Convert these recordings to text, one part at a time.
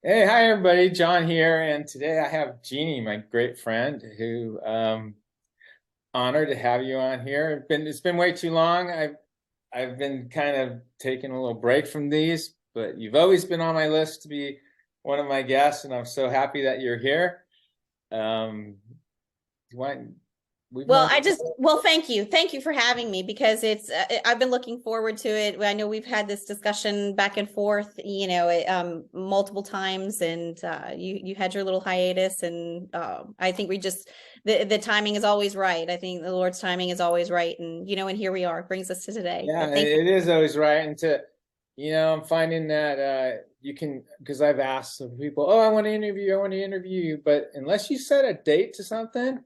Hey, hi everybody, John here, and today I have Jeannie, my great friend, who honored to have you on here. It's been way too long. I've been kind of taking a little break from these, but you've always been on my list to be one of my guests, and I'm so happy that you're here. You want, we've Well, known. thank you. Thank you for having me because I've been looking forward to it. I know we've had this discussion back and forth, multiple times, and you had your little hiatus, and I think the timing is always right. I think the Lord's timing is always right, and here we are, brings us to today. Yeah, But thank you. it is always right. I'm finding that you can, because I've asked some people, oh, I want to interview you. But unless you set a date to something,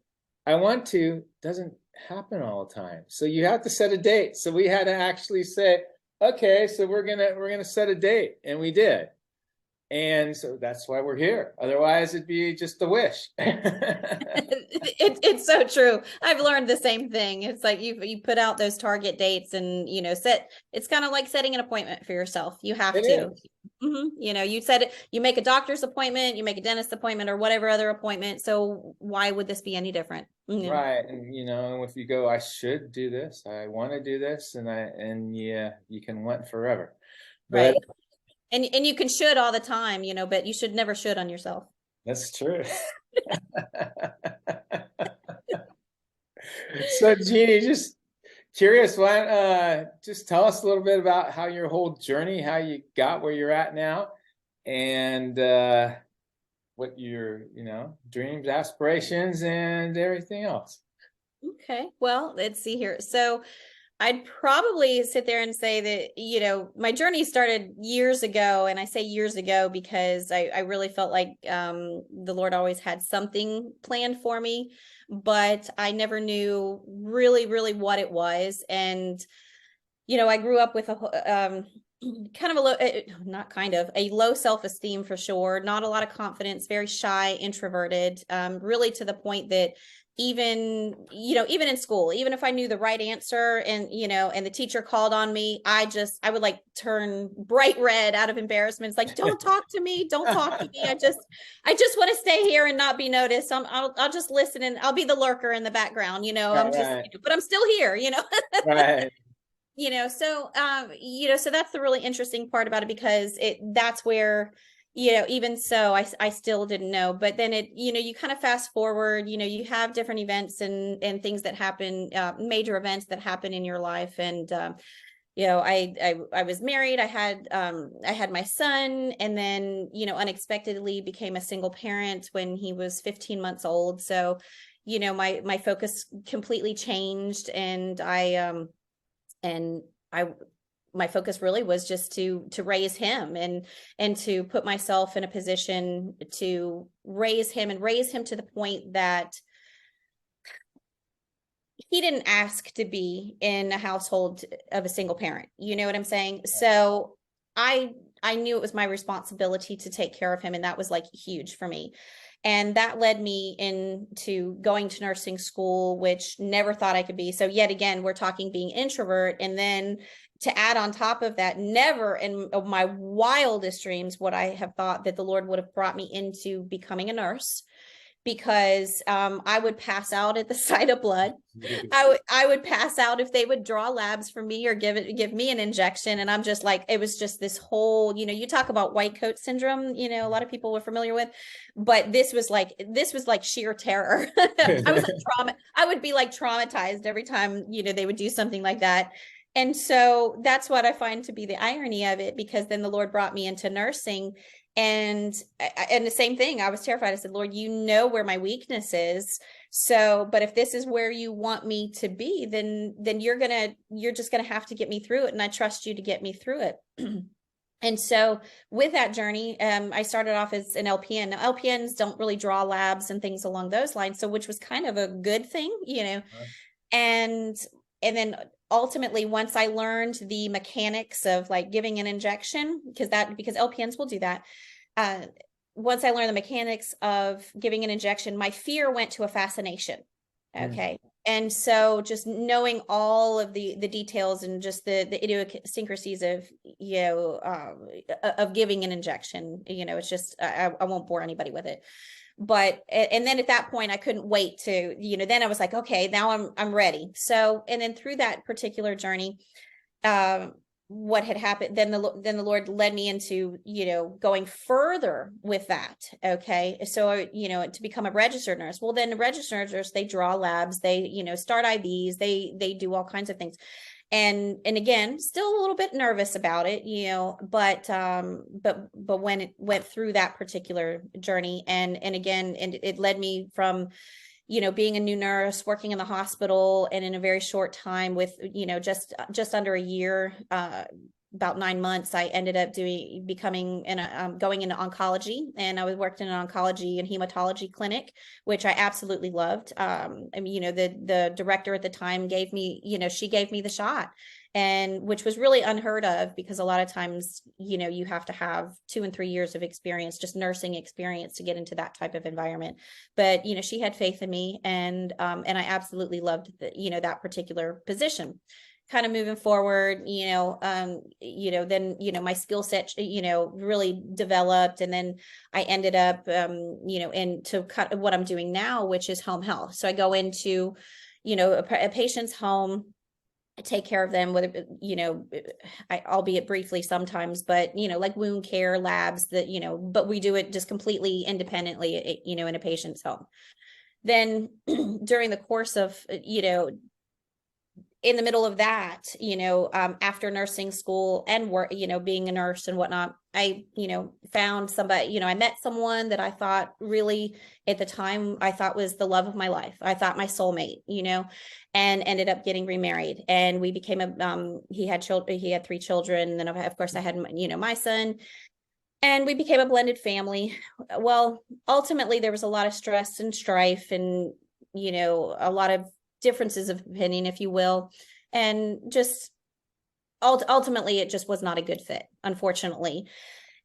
I want to, doesn't happen all the time. So you have to set a date. So we had to actually say, okay, so we're gonna set a date, and we did. And so that's why we're here. Otherwise, it'd be just a wish. It's so true. I've learned the same thing. It's like you put out those target dates and it's kind of like setting an appointment for yourself. You have It to. is. You said it, you make a doctor's appointment, you make a dentist appointment or whatever other appointment. So why would this be any different? Right. And if you go, I should do this, I want to do this, and yeah, you can want forever. But Right. And you can should all the time, but you should never should on yourself. that's true. So Jeannie, just curious, why just tell us a little bit about how your whole journey, how you got where you're at now, and what your, dreams, aspirations, and everything else. Okay. Well, let's see here. So I'd probably sit there and say that, my journey started years ago. And I say years ago because I really felt like the Lord always had something planned for me, but I never knew really, really what it was. And, I grew up with kind of a low, not kind of a low self-esteem for sure, not a lot of confidence, very shy, introverted, really to the point that even in school, even if I knew the right answer and the teacher called on me, I would like turn bright red out of embarrassment. It's like, don't talk to me, don't talk to me. I just want to stay here and not be noticed. I'll just listen and I'll be the lurker in the background. Right, I'm just, right, but I'm still here. right. So that's the really interesting part about it because that's where, even so I still didn't know, but then you kind of fast forward, you have different events and things that happen, major events that happen in your life. And I was married, I had my son, and then unexpectedly became a single parent when he was 15 months old. So my focus completely changed, and I my focus really was just to raise him and to put myself in a position to raise him and raise him to the point that he didn't ask to be in a household of a single parent. You know what I'm saying? So I knew it was my responsibility to take care of him, and that was like huge for me. And that led me into going to nursing school, which never thought I could be. So yet again, we're talking being introvert. And then to add on top of that, never in my wildest dreams would I have thought that the Lord would have brought me into becoming a nurse, because I would pass out at the sight of blood. I would pass out if they would draw labs for me or give me an injection. And I'm just like, it was just this whole, you talk about white coat syndrome, a lot of people were familiar with, but this was like sheer terror. I would be like traumatized every time, they would do something like that. And so that's what I find to be the irony of it, because then the Lord brought me into nursing. And the same thing, I was terrified. I said, Lord, you know where my weakness is. So, but if this is where you want me to be, then you're just gonna have to get me through it. And I trust you to get me through it. And so with that journey, I started off as an LPN. Now, LPNs don't really draw labs and things along those lines. So which was kind of a good thing. And and then ultimately, once I learned the mechanics of like giving an injection, because LPNs will do that, uh, once I learned the mechanics of giving an injection, my fear went to a fascination. Mm. Okay. And so just knowing all of the details and just the idiosyncrasies of, of giving an injection, it's just, I won't bore anybody with it. But, and then at that point I couldn't wait to, then I was like, okay, now I'm ready. So, and then through that particular journey, what had happened, then the Lord led me into, going further with that. Okay. So, to become a registered nurse. Well, then the registered nurse, they draw labs, they, start IVs, they do all kinds of things. And again, still a little bit nervous about it, but when it went through that particular journey, and again, and it led me from, being a new nurse, working in the hospital, and in a very short time with, just under a year, about 9 months, I ended up going into oncology, and I was worked in an oncology and hematology clinic, which I absolutely loved. The director at the time gave me, she gave me the shot, and which was really unheard of, because a lot of times, you have to have 2 and 3 years of experience, just nursing experience, to get into that type of environment. But, she had faith in me, and I absolutely loved that particular position. Kind of moving forward, then, my skill set, really developed. And then I ended up, into what I'm doing now, which is home health. So I go into, a patient's home, take care of them with, albeit briefly sometimes, but, like wound care, labs, that, but we do it just completely independently, in a patient's home. Then during the course of, in the middle of that, after nursing school and work, being a nurse and whatnot, I, found somebody, I met someone that I thought really, at the time, I thought was the love of my life. I thought my soulmate, and ended up getting remarried. And we became he had children, he had 3 children. And then of course I had, my son, and we became a blended family. Well, ultimately there was a lot of stress and strife, and, a lot of differences of opinion, if you will, and just ultimately it just was not a good fit, unfortunately.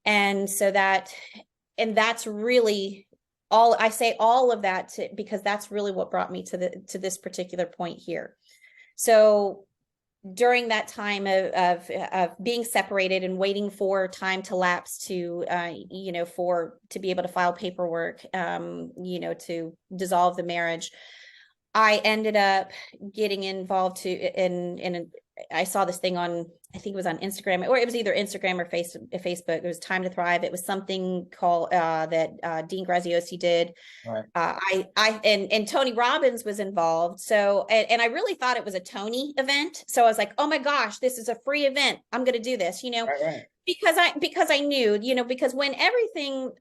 And so that's really all I say, all of that because that's really what brought me to this particular point here. So during that time of being separated and waiting for time to lapse to to be able to file paperwork, to dissolve the marriage, I ended up getting involved I saw this thing on, I think it was on Instagram, or it was either Instagram or Facebook. It was Time to Thrive. It was something called that Dean Graziosi did. Right. And Tony Robbins was involved. So, and I really thought it was a Tony event. So I was like, oh my gosh, this is a free event. I'm going to do this, Right. because I knew, because when everything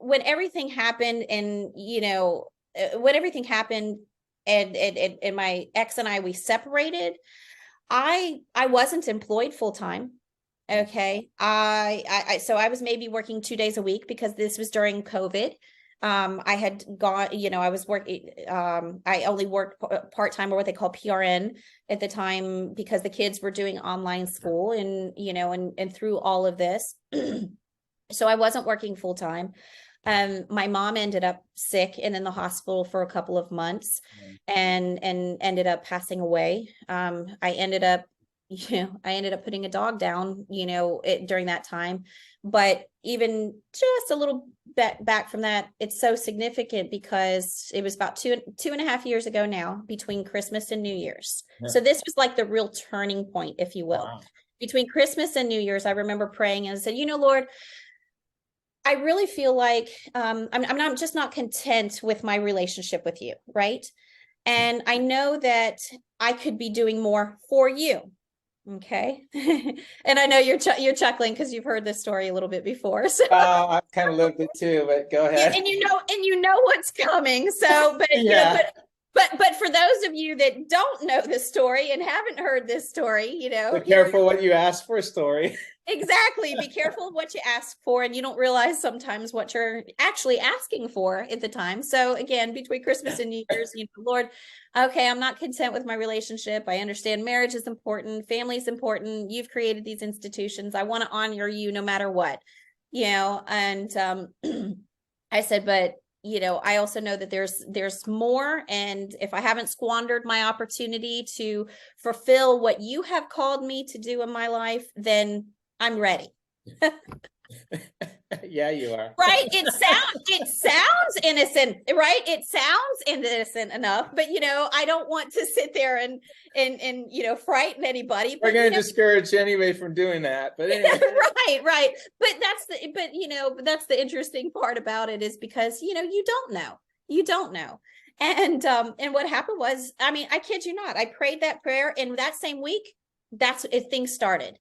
happened, and, when everything happened, and my ex and I, we separated, I wasn't employed full time. Okay. So I was maybe working 2 days a week, because this was during COVID. I had gone, I was working, I only worked part-time, or what they call PRN at the time, because the kids were doing online school, and, and through all of this. So I wasn't working full time. My mom ended up sick and in the hospital for a couple of months, and ended up passing away. I ended up putting a dog down, during that time. But even just a little bit back from that, it's so significant, because it was about 2.5 years ago now, between Christmas and New Year's. Yeah. So this was like the real turning point, if you will. Wow. Between Christmas and New Year's, I remember praying and said, Lord, I really feel like I'm not content with my relationship with you, right? And I know that I could be doing more for you. Okay. And I know you're chuckling, because you've heard this story a little bit before. So I've kind of lived it too, but go ahead. And you know what's coming. So, but yeah. But for those of you that don't know this story and haven't heard this story, be careful what you ask for, story. Exactly. Be careful of what you ask for, and you don't realize sometimes what you're actually asking for at the time. So again, between Christmas and New Year's, Lord, okay, I'm not content with my relationship. I understand marriage is important, family is important. You've created these institutions. I want to honor you no matter what, and I said, but I also know that there's more. And if I haven't squandered my opportunity to fulfill what you have called me to do in my life, then I'm ready. Yeah, you are. Right? It sounds innocent, right? It sounds innocent enough, but I don't want to sit there and frighten anybody. We're But going to discourage anyway from doing that. But anyway. right. But that's the interesting part about it, is because you don't know. You don't know. And what happened was, I mean, I kid you not, I prayed that prayer, and that same week, that's if things started.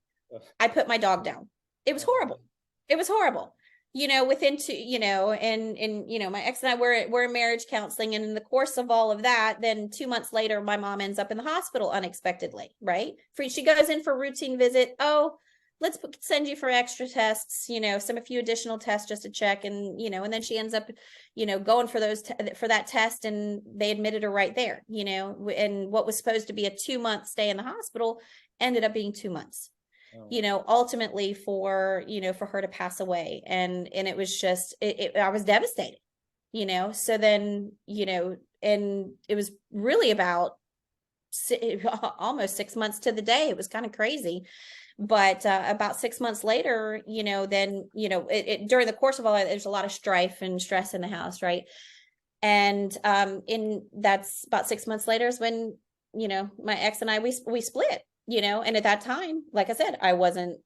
I put my dog down. It was horrible. It was horrible. Within two, and my ex and I were in marriage counseling, and in the course of all of that, then 2 months later, my mom ends up in the hospital unexpectedly, right? She goes in for routine visit. Oh, let's send you for extra tests, a few additional tests just to check. And, and then she ends up, going for for that test, and they admitted her right there, and what was supposed to be a 2-month stay in the hospital ended up being 2 months. Ultimately for her to pass away. And it was just, I was devastated, so then, and it was really about almost 6 months to the day. It was kind of crazy. But about 6 months later, then, during the course of all that, there's a lot of strife and stress in the house. Right. And that's about 6 months later is when, my ex and I, we split. And at that time, like I said, I wasn't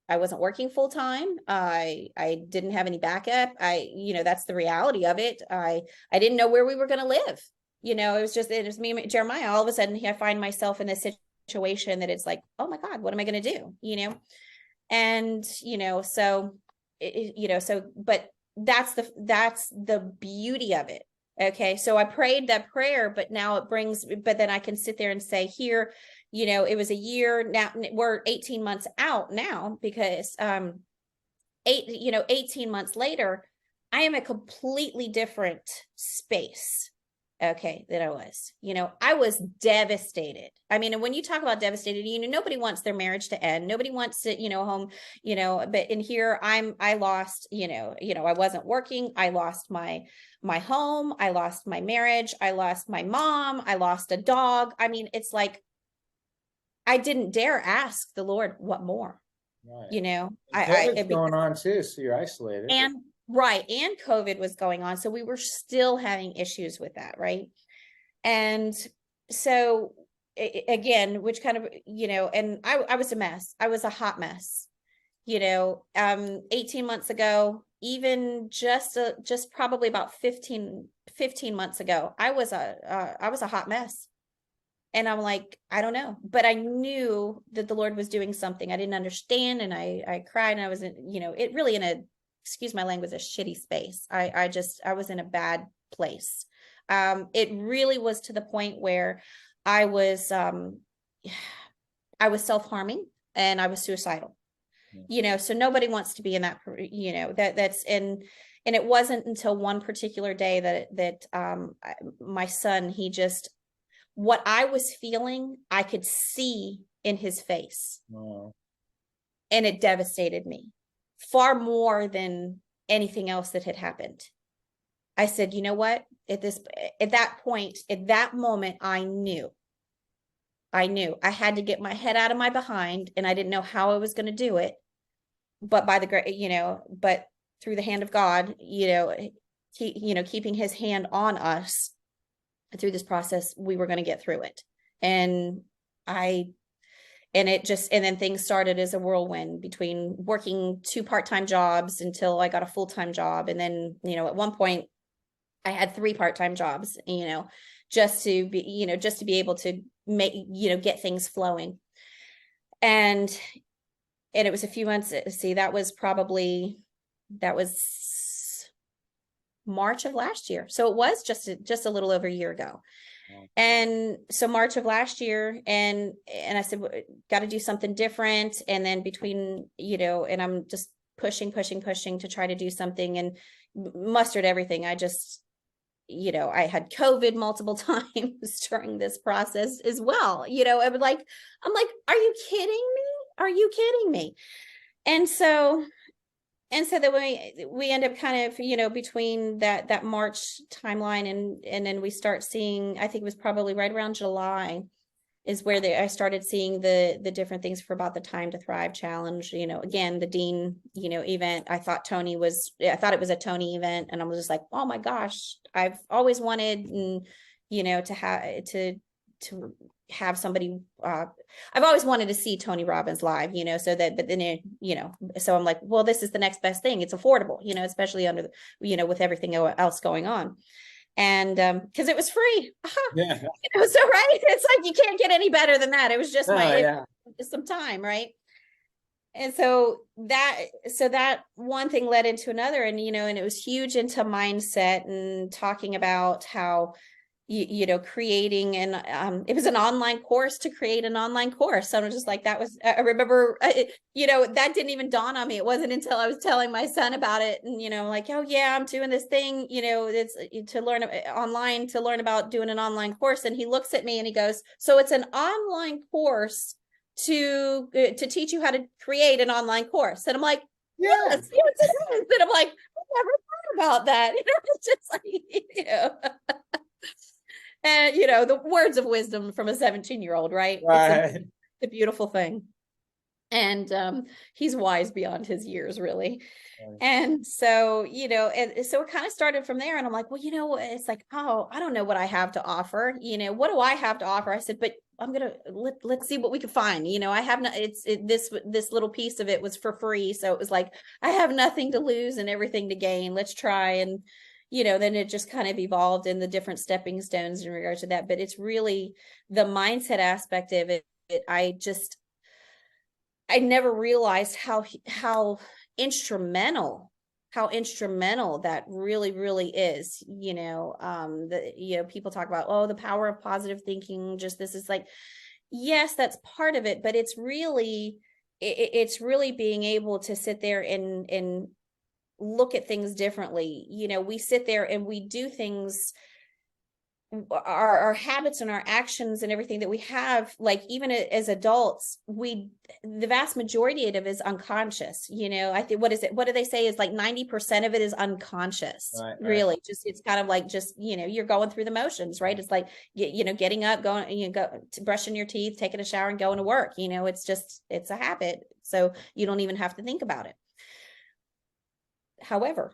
working full time. I didn't have any backup. That's the reality of it. I didn't know where we were going to live. It was me and Jeremiah. All of a sudden, I find myself in this situation that it's like, oh my God, what am I going to do? And, but that's the beauty of it. Okay. So I prayed that prayer, but then I can sit there and say, here, it was a year now, we're 18 months out now, because 18 months later, I am a completely different space. Okay, than I was. I was devastated. I mean, and when you talk about devastated, nobody wants their marriage to end. Nobody wants to, home, but in here, I lost, I wasn't working. I lost my home. I lost my marriage. I lost my mom. I lost a dog. I mean, it's like, I didn't dare ask the Lord, what more? Right. COVID's going on too, so you're isolated. And right, and COVID was going on, so we were still having issues with that, right? And so again, which kind of, and I was a mess. I was a hot mess. 18 months ago, even just probably about 15 months ago, I was a hot mess. And I'm like, I don't know, but I knew that the Lord was doing something. I didn't understand. And I cried, and I was in, it really in a, excuse my language, a shitty space. I was in a bad place. It really was to the point where I was self-harming, and I was suicidal, so nobody wants to be in that, that's in. And it wasn't until one particular day that my son, what I was feeling, I could see in his face. Wow. And it devastated me far more than anything else that had happened. I said, you know what? At that point, at that moment, I knew I had to get my head out of my behind, and I didn't know how I was going to do it. But but through the hand of God, keeping his hand on us through this process, we were going to get through it. And then things started as a whirlwind, between working 2 part-time jobs until I got a full-time job. And then, at one point I had 3 part-time jobs, just to be able to make, get things flowing. And it was a few months. See, that was March of last year. So it was just a little over a year ago. And so March of last year, and I said, got to do something different. And then between, and I'm just pushing to try to do something, and mustered everything. I just, I had COVID multiple times during this process as well. I'm like, are you kidding me? Are you kidding me? And so And so then we end up kind of, you know, between that March timeline and then we start seeing, I think it was probably right around July is where I started seeing the different things for about the Time to Thrive challenge. You know, again, the Dean, you know, event. I thought it was a Tony event, and I was just like, oh my gosh, I've always wanted, and you know, to have somebody. I've always wanted to see Tony Robbins live, you know, so that, but then you know, so I'm like, well, this is the next best thing. It's affordable, you know, especially under the, you know, with everything else going on. And because it was free. Yeah. It was so right. It's like you can't get any better than that. It was just Yeah. just some time, right? And so that one thing led into another, and you know, and it was huge into mindset and talking about how you know, creating, and it was an online course to create an online course. So I'm just like, that was, I remember, you know, that didn't even dawn on me. It wasn't until I was telling my son about it, and you know, like, oh yeah, I'm doing this thing, you know, it's to learn online, to learn about doing an online course. And he looks at me and he goes, so it's an online course to teach you how to create an online course. And I'm like, Yeah. yes, yes, it is. And I'm like, I never thought about that. You know, it's just like, you know. And you know, the words of wisdom from a 17-year-old, right? Right. It's a beautiful thing. And he's wise beyond his years, really. Right. And so, you know, and so it kind of started from there. And I'm like, well, you know, it's like, oh, I don't know what I have to offer. You know, what do I have to offer? I said, but I'm gonna let's see what we can find. You know, I have not. This little piece of it was for free, so it was like I have nothing to lose and everything to gain. Let's try. And you know, then it just kind of evolved in the different stepping stones in regards to that. But it's really the mindset aspect of it. I never realized how instrumental that really is. You know, you know, people talk about, oh, the power of positive thinking, just this is like, yes, that's part of it, but it's really being able to sit there and look at things differently. You know, we sit there and we do things, our habits and our actions and everything that we have, like even as adults, the vast majority of it is unconscious. You know, I think, what do they say is like 90% of it is unconscious. Right. Really, just it's kind of like, just, you know, you're going through the motions, right? It's like, you know, getting up, going, you know, go to brushing your teeth, taking a shower, and going to work. You know, it's a habit, so you don't even have to think about it. However,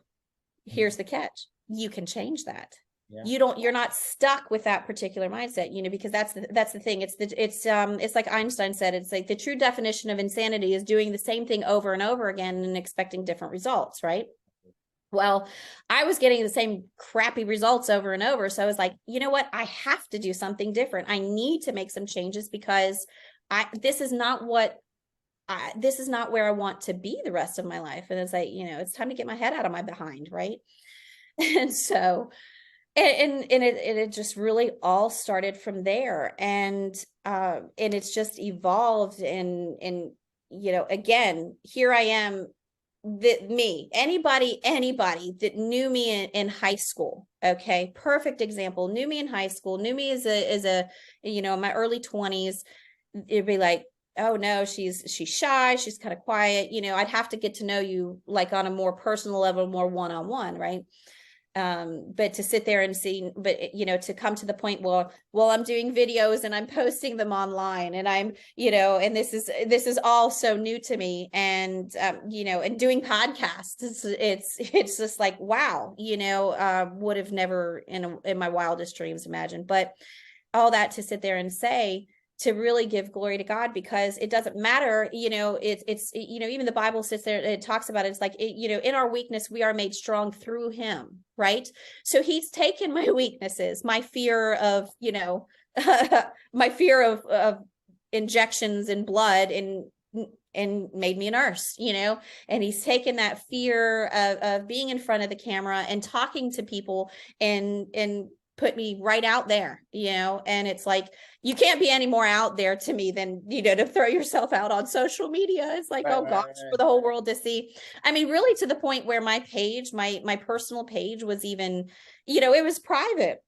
here's the catch: you can change that. Yeah. You're not stuck with that particular mindset, you know, because that's the thing. It's like Einstein said, it's like the true definition of insanity is doing the same thing over and over again and expecting different results, right? Well, I was getting the same crappy results over and over. So I was like, you know what? I have to do something different. I need to make some changes because this is not where I want to be the rest of my life. And it's like, you know, it's time to get my head out of my behind, right? And so and it just really all started from there. And it's just evolved. And you know, again, here I am, anybody that knew me in high school, okay, perfect example, knew me in high school, knew me as a you know, in my early 20s, it'd be like, oh no, she's shy, she's kind of quiet, you know. I'd have to get to know you like on a more personal level, more one-on-one, right? But to sit there and see, but you know, to come to the point where, well, I'm doing videos and I'm posting them online, and I'm, you know, and this is all so new to me. And you know, and doing podcasts, it's just like, wow, you know, would have never in my wildest dreams imagined. But all that to sit there and say, to really give glory to God, because it doesn't matter, you know, it's you know, even the Bible sits there, it talks about it, it's like, you know, in our weakness we are made strong through him, right? So he's taken my weaknesses, my fear of, you know, my fear of injections in blood, and made me a nurse, you know. And he's taken that fear of being in front of the camera and talking to people and put me right out there, you know. And it's like, you can't be any more out there to me than, you know, to throw yourself out on social media. It's like, right, oh gosh, right. For the whole world to see. I mean, really, to the point where my page, my personal page was even, you know, it was private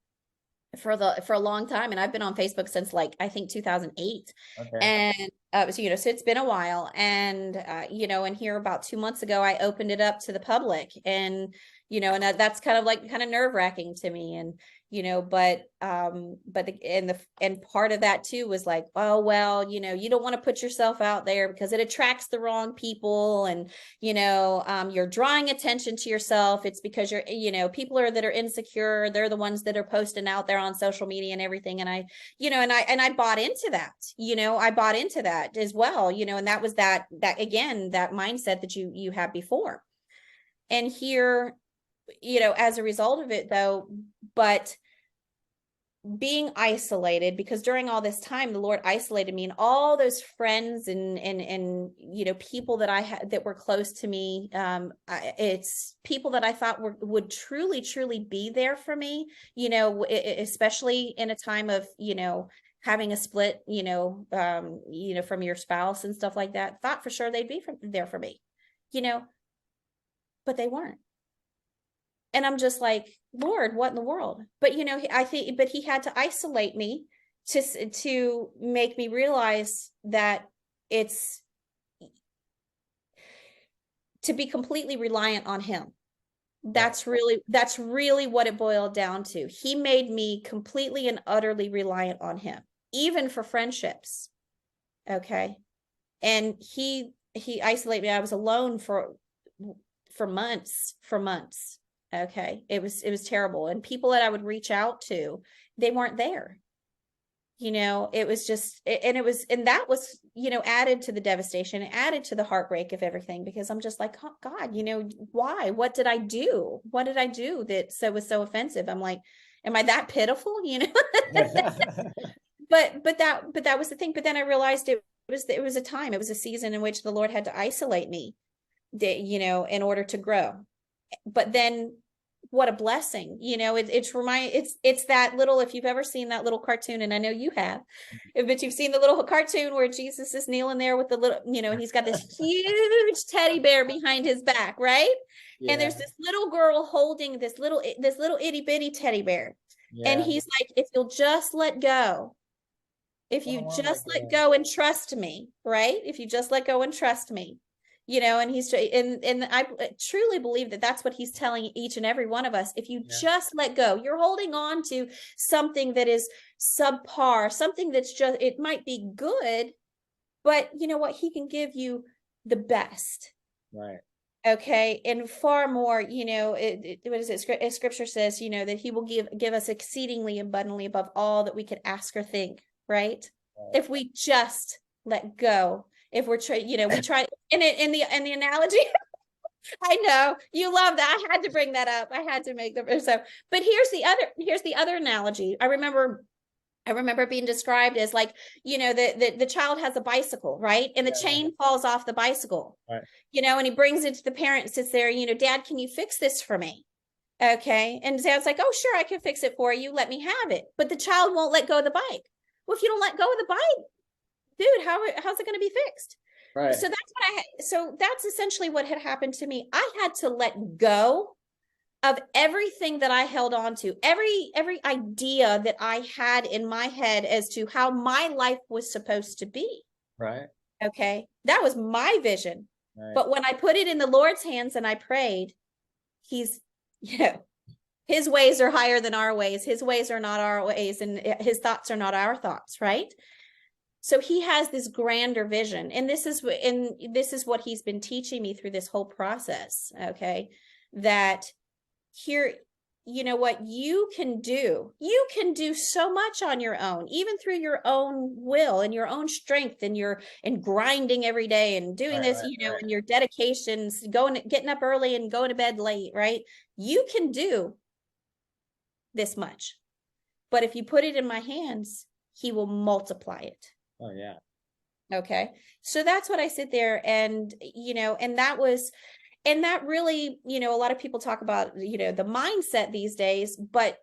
for a long time. And I've been on Facebook since, like, I think 2008. Okay. So it's been a while, and and here about 2 months ago, I opened it up to the public, and that's kind of nerve-wracking to me, and and part of that too was like, oh well, you don't want to put yourself out there because it attracts the wrong people, and you're drawing attention to yourself. It's because people that are insecure, they're the ones that are posting out there on social media and everything, and I bought into that. I bought into that as well, and that was that again, that mindset that you had before. And here, as a result of it though, but being isolated, because during all this time, the Lord isolated me, and all those friends and people that I had that were close to me, it's people that I thought would truly be there for me, especially in a time of, having a split, from your spouse and stuff like that. Thought for sure they'd be there for me, but they weren't. And I'm just like, Lord, what in the world? But I think, but he had to isolate me to make me realize that it's to be completely reliant on him. That's really what it boiled down to. He made me completely and utterly reliant on him, even for friendships. Okay. And he isolated me. I was alone for months. Okay. It was terrible. And people that I would reach out to, they weren't there. It was just, and that was, added to the devastation, added to the heartbreak of everything, because I'm just like, oh, God, why? What did I do? What did I do that was so offensive? I'm like, am I that pitiful? But that was the thing. But then I realized it was a time, it was a season in which the Lord had to isolate me, in order to grow. But then what a blessing, it's that little, if you've ever seen that little cartoon, and I know you have, but you've seen the little cartoon where Jesus is kneeling there with the little, and he's got this huge teddy bear behind his back, right? Yeah. And there's this little girl holding this little itty bitty teddy bear. Yeah. And he's like, if you'll just let go, if you just let go and trust me, right? If you just let go and trust me, and he's, and I truly believe that that's what he's telling each and every one of us. If you just let go, you're holding on to something that is subpar, something that's just, it might be good, but you know what? He can give you the best. Right. Okay. And far more, what is it? Scripture says, that he will give us exceedingly abundantly above all that we could ask or think. Right. If we just let go. If we're trying, we try in the analogy. I know you love that. I had to bring that up. I had to make them so. But here's the other analogy. I remember being described as like, the child has a bicycle, right? And the chain falls off the bicycle, right? And he brings it to the parent, sits there, Dad, can you fix this for me? Okay. And Dad's like, oh, sure, I can fix it for you. Let me have it. But the child won't let go of the bike. Well, if you don't let go of the bike, dude, how's it going to be fixed? Right. So that's essentially what had happened to me. I had to let go of everything that I held on to, every idea that I had in my head as to how my life was supposed to be. Right. Okay. That was my vision. Right. But when I put it in the Lord's hands and I prayed, his ways are higher than our ways. His ways are not our ways, and his thoughts are not our thoughts. Right. So he has this grander vision, and this is what he's been teaching me through this whole process. Okay. That here, what you can do so much on your own, even through your own will and your own strength, and grinding every day and doing this, and your dedications, getting up early and going to bed late, right? You can do this much, but if you put it in my hands, he will multiply it. Oh yeah. Okay. So that's what I sit there and, and that really, a lot of people talk about, the mindset these days, but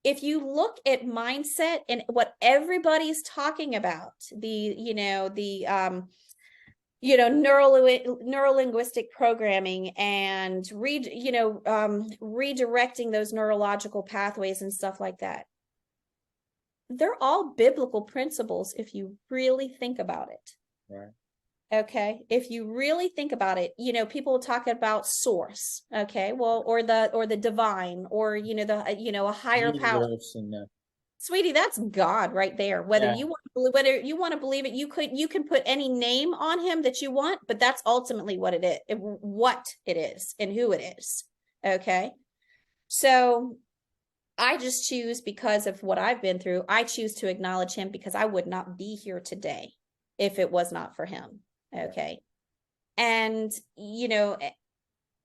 if you look at mindset and what everybody's talking about, neuro-linguistic programming and redirecting those neurological pathways and stuff like that, they're all biblical principles if you really think about it. Right. Okay. If you really think about it, you know, people talk about source. Okay. Well, or the divine, or, you know, a higher power. Universe and Sweetie, that's God right there. Whether yeah, you want to believe, whether you want to believe it, you can put any name on him that you want, but that's ultimately what it is, what it is and who it is. Okay. So I just choose, because of what I've been through, I choose to acknowledge him, because I would not be here today if it was not for him. Okay. And, you know,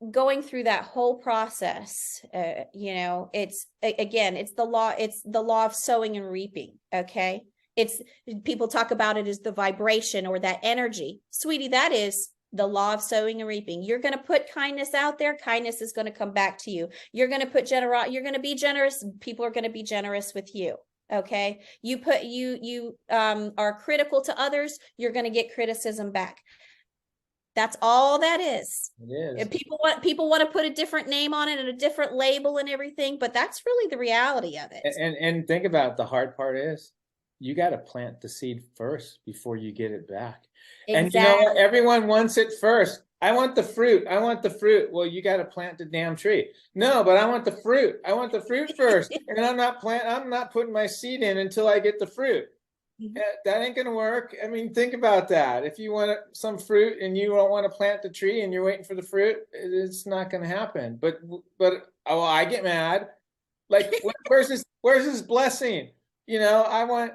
going through that whole process, you know, it's again, it's the law of sowing and reaping. Okay. It's, people talk about it as the vibration or that energy. Sweetie, that is the law of sowing and reaping. You're going to put kindness out there, kindness is going to come back to you. You're going to put you're going to be generous, people are going to be generous with you. Okay. You are critical to others, you're going to get criticism back. That's all that is. it is. People want to put a different name on it and a different label and everything, but that's really the reality of it. And think about it, the hard part is you got to plant the seed first before you get it back. And you know what? Exactly. Everyone wants it first. I want the fruit. I want the fruit. Well, you got to plant the damn tree. No, but I want the fruit. I want the fruit first. And I'm not putting my seed in until I get the fruit. That ain't gonna work. I mean, think about that. If you want some fruit and you don't want to plant the tree and you're waiting for the fruit, it's not gonna happen. But oh, I get mad. Like, where's this blessing? You know, I want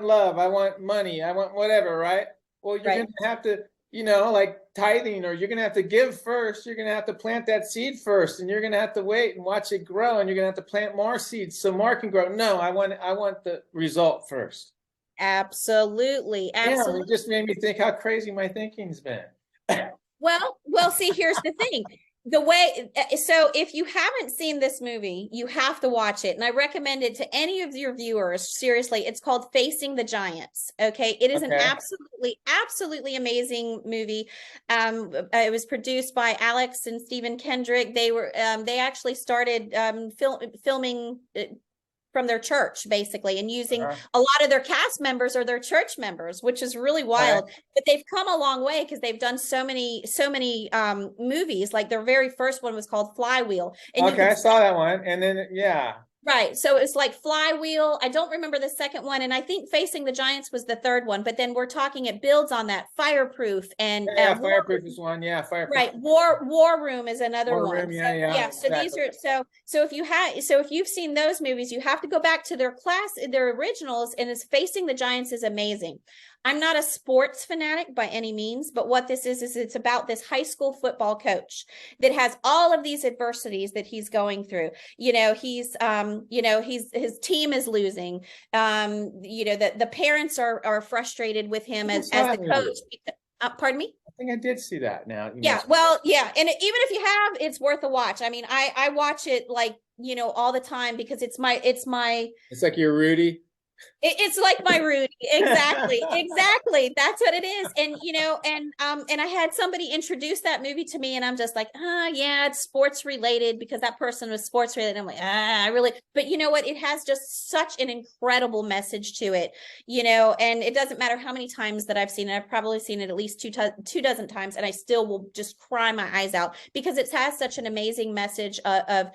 love. I want money. I want whatever, right? Well, you're Right. gonna have to, you know, like tithing, or you're gonna have to give first. You're gonna have to plant that seed first, and you're gonna have to wait and watch it grow, and you're gonna have to plant more seeds so more can grow. No, I want the result first. Absolutely. Yeah, it Absolutely. just made me think how crazy my thinking's been. Well, see, here's the thing. So if you haven't seen this movie, you have to watch it. And I recommend it to any of your viewers. Seriously, it's called Facing the Giants. Okay. It is an Okay. absolutely amazing movie. It was produced by Alex and Stephen Kendrick. They actually started filming from their church, basically, and using Uh-huh. a lot of their cast members or their church members, which is really Okay. wild. But they've come a long way, because they've done so many movies. Like their very first one was called Flywheel, and you Okay, could I see. saw that one. And then yeah. Right. So it's like Flywheel. I don't remember the second one. And I think Facing the Giants was the third one. But then we're talking, it builds on that. Fireproof and Yeah, Fireproof is one. Yeah, Fireproof. Right. War Room is another War one. Room, So yeah, yeah, yeah, so these exactly. are if you've seen those movies, you have to go back to their originals, and it's Facing the Giants is amazing. I'm not a sports fanatic by any means, but what this is it's about this high school football coach that has all of these adversities that he's going through. His team is losing. The parents are frustrated with I him think I as saw the that movie. coach. Pardon me? I think I did see that now. You Yeah, mentioned well, yeah, and even if you have, it's worth a watch. I mean, I watch it, like, all the time, because it's like you're Rudy. it's like my Rudy. Exactly. Exactly. That's what it is. And and I had somebody introduce that movie to me, and I'm just like, yeah, it's sports related, because that person was sports related. I'm like, I really, but you know what? It has just such an incredible message to it, and it doesn't matter how many times that I've seen it. I've probably seen it at least two dozen times, and I still will just cry my eyes out, because it has such an amazing message of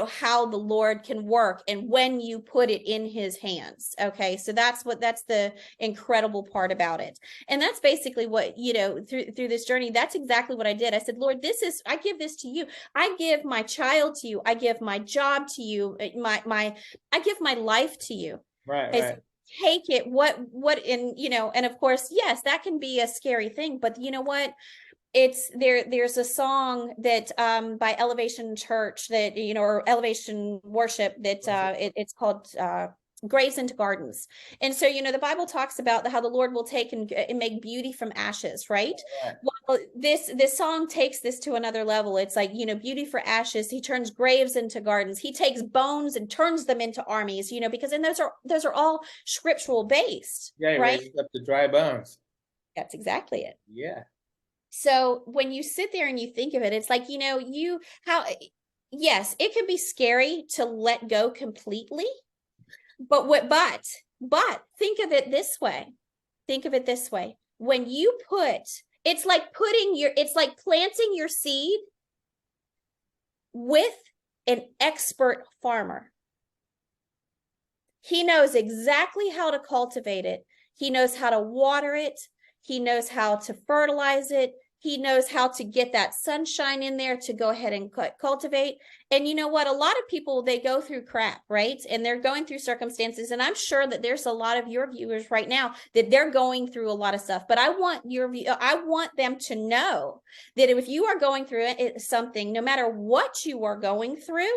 how the Lord can work, and when you put it in his hands. Okay. So that's the incredible part about it. And that's basically what, through this journey, that's exactly what I did. I said, Lord, I give this to you. I give my child to you. I give my job to you. I give my life to you. Right, I right. said, take it. And of course, yes, that can be a scary thing, but you know what? There's a song that by Elevation Church, that or Elevation Worship, that What is it? it's called Graves into Gardens. And so the Bible talks about how the Lord will take and make beauty from ashes, right? Right. Well, this song takes this to another level. It's like, beauty for ashes. He turns graves into gardens. He takes bones and turns them into armies, because and those are all scriptural based, Yeah, he right? raises up the dry bones. That's exactly it. Yeah. So when you sit there and you think of it, it's like, yes, it can be scary to let go completely, but But think of it this way. Think of it this way. When you it's like planting your seed with an expert farmer. He knows exactly how to cultivate it. He knows how to water it. He knows how to fertilize it. He knows how to get that sunshine in there to go ahead and cultivate. And you know what? A lot of people, they go through crap, right? And they're going through circumstances. And I'm sure that there's a lot of your viewers right now that they're going through a lot of stuff. But I want them to know that if you are going through something, no matter what you are going through,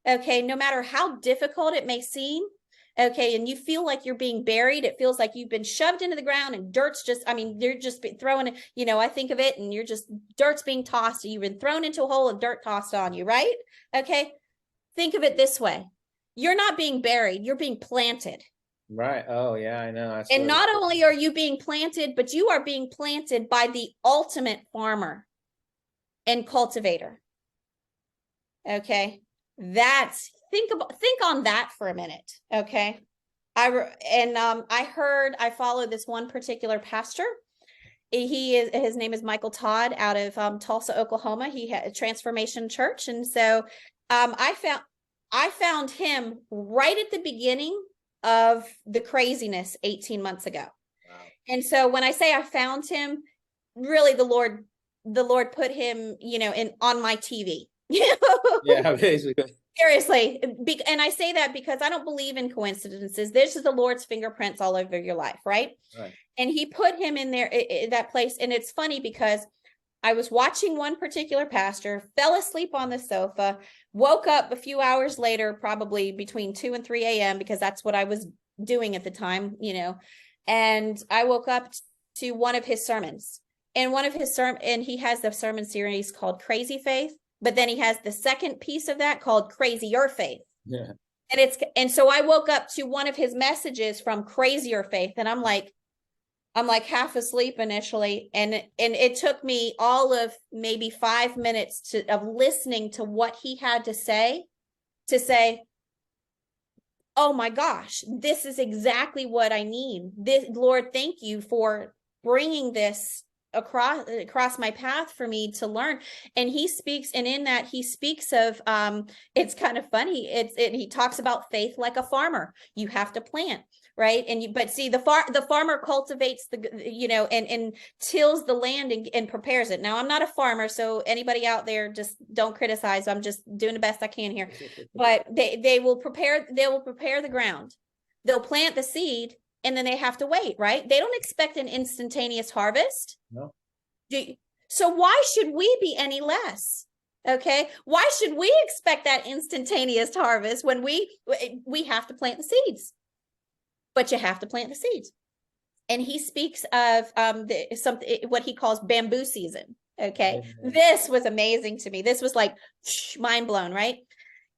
okay, no matter how difficult it may seem, okay, and you feel like you're being buried, it feels like you've been shoved into the ground and dirt's just, I mean, they're just throwing it, you know, I think of it and you're just, dirt's being tossed, you've been thrown into a hole and dirt tossed on you, right? Okay, think of it this way. You're not being buried, you're being planted. Right. Oh, yeah, I know. And not only are you being planted, but you are being planted by the ultimate farmer and cultivator. Okay, think on that for a minute. Okay, I follow this one particular pastor. His name is Michael Todd out of Tulsa, Oklahoma. He had a Transformation Church, and so I found him right at the beginning of the craziness 18 months ago. Wow. And so when I say I found him, really the Lord put him, you know, on my TV. Yeah, basically. Seriously. And I say that because I don't believe in coincidences. This is the Lord's fingerprints all over your life, right? Right. And he put him in there, in that place. And it's funny because I was watching one particular pastor, fell asleep on the sofa, woke up a few hours later, probably between 2 and 3 a.m. because that's what I was doing at the time, you know. And I woke up to one of his sermons. And and he has the sermon series called Crazy Faith. But then he has the second piece of that called Crazier Faith. Yeah. And so I woke up to one of his messages from Crazier Faith, and I'm like half asleep initially, and it took me all of maybe 5 minutes of listening to what he had to say, oh my gosh, this is exactly what I need. This, Lord, thank you for bringing this across my path for me to learn. And he speaks, and in that he speaks of it's kind of funny, he talks about faith like a farmer. You have to plant, right? But see, the farmer cultivates and tills the land and prepares it. Now, I'm not a farmer, so anybody out there, just don't criticize. I'm just doing the best I can here. But they will prepare the ground, they'll plant the seed, and then they have to wait, right? They don't expect an instantaneous harvest. No. So why should we be any less? Okay. Why should we expect that instantaneous harvest when we have to plant the seeds? But you have to plant the seeds. And he speaks of what he calls bamboo season. Okay. Mm-hmm. This was amazing to me. This was like mind blown, right?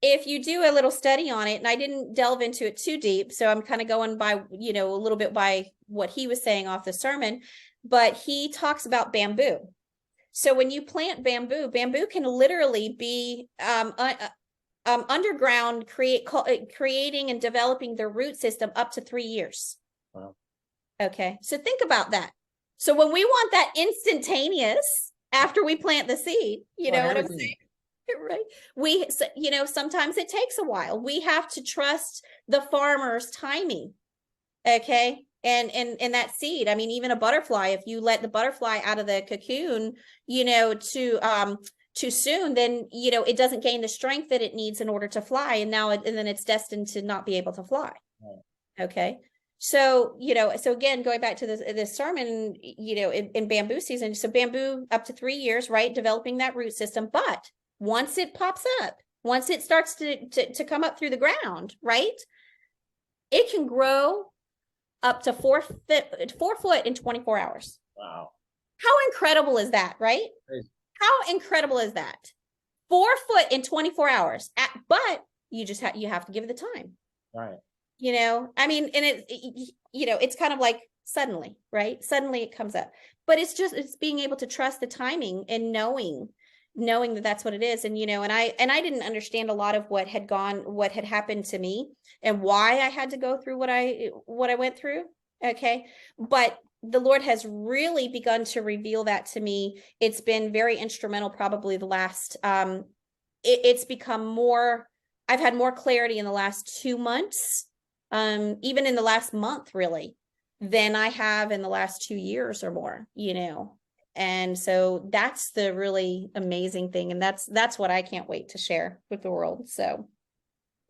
If you do a little study on it, and I didn't delve into it too deep, so I'm kind of going by, you know, a little bit by what he was saying off the sermon, but he talks about bamboo. So when you plant bamboo can literally be underground, creating and developing their root system up to 3 years. Wow. Okay, so think about that. So when we want that instantaneous after we plant the seed, you know what I'm saying? Right. Sometimes it takes a while. We have to trust the farmer's timing. Okay. And that seed, I mean, even a butterfly, if you let the butterfly out of the cocoon, you know, too soon, then, you know, it doesn't gain the strength that it needs in order to fly. And then it's destined to not be able to fly. Right. Okay. So, you know, so again, going back to this sermon, you know, in bamboo season, so bamboo up to 3 years, right? Developing that root system. But once it pops up, once it starts to come up through the ground, right? It can grow up to 4 foot in 24 hours. Wow. How incredible is that, right? Crazy. How incredible is that? 4 foot in 24 hours. But you have to give it the time. Right. You know, I mean, and it's kind of like suddenly, right? Suddenly it comes up. But it's being able to trust the timing and knowing, knowing that that's what it is. And, and I didn't understand a lot of what had happened to me and why I had to go through what I went through. Okay. But the Lord has really begun to reveal that to me. It's been very instrumental, probably the last, it's become more, I've had more clarity in the last 2 months, even in the last month, really, than I have in the last 2 years or more, And so that's the really amazing thing. And that's what I can't wait to share with the world. So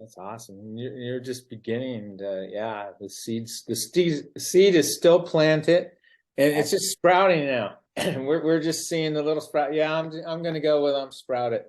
That's awesome. You're just beginning to, yeah, the seed is still planted and it's just sprouting now. We're just seeing the little sprout. Yeah, I'm gonna go with I'm sprouted.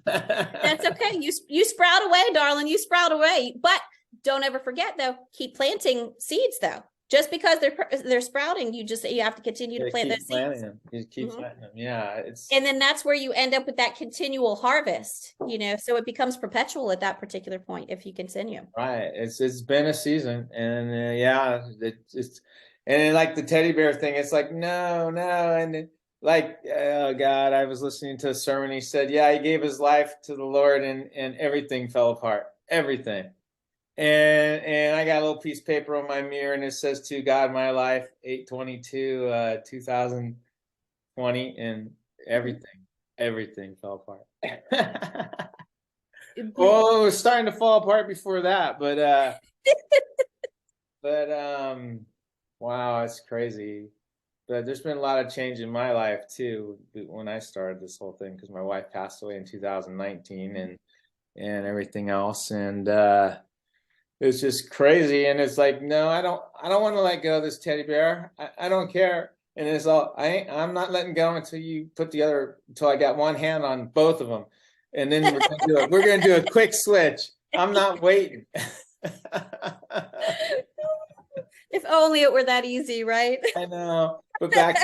that's okay. You sprout away, darling. You sprout away. But don't ever forget though, keep planting seeds though. Just because they're sprouting, you have to continue to plant those planting seeds. them. You keep planting them. Yeah, and then that's where you end up with that continual harvest, so it becomes perpetual at that particular point if you continue. Right. It's been a season, and yeah, it's and like the teddy bear thing, it's like no, and like oh God, I was listening to a sermon. He said, yeah, he gave his life to the Lord, and everything fell apart, everything. And I got a little piece of paper on my mirror, and it says, "To God, my life, 8/22, 2020," and everything fell apart. Well, it was starting to fall apart before that, but wow, it's crazy. But there's been a lot of change in my life too when I started this whole thing, because my wife passed away in 2019 and everything else, and it's just crazy. And it's like, no, I don't want to let go of this teddy bear. I don't care. And it's all I'm not letting go until you put until I got one hand on both of them. And then we're gonna do a quick switch. I'm not waiting. If only it were that easy, right? I know. But back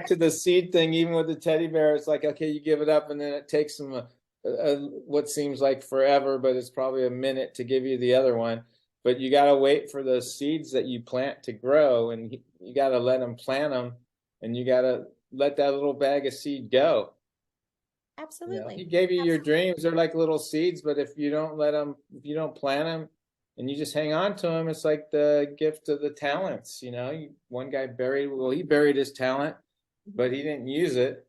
to the seed thing, even with the teddy bear, it's like, okay, you give it up, and then it takes them what seems like forever, but it's probably a minute to give you the other one. But you got to wait for those seeds that you plant to grow, and you got to let them plant them, and you got to let that little bag of seed go. Absolutely. He gave you your dreams. They're like little seeds, but if you don't plant them, and you just hang on to them, it's like the gift of the talents. One guy he buried his talent, but he didn't use it.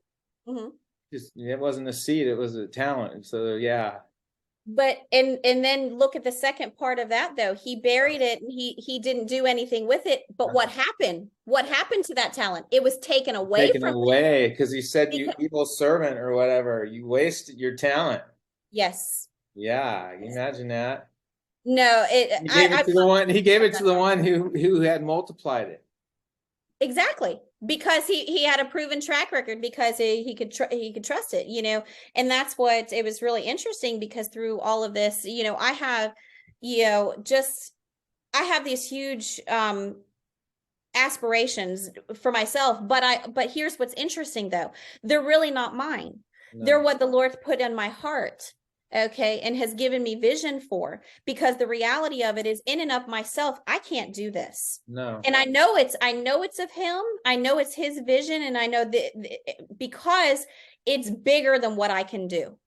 It wasn't a seed, it was a talent. So yeah. But and then look at the second part of that though. He buried it and he didn't do anything with it. But what happened? What happened to that talent? It was taken away from him. Because he said, you evil servant or whatever, you wasted your talent. Yes. Yeah, you imagine that. No, he gave it to the one who had multiplied it. Exactly, because he had a proven track record, because he could trust it, and that's what it was really interesting, because through all of this, I have, I have these huge aspirations for myself, but here's what's interesting though, they're really not mine. No. They're what the Lord put in my heart. Okay. And has given me vision for, because the reality of it is, in and of myself, I can't do this. No. And I know it's of him. I know it's his vision. And I know that because it's bigger than what I can do.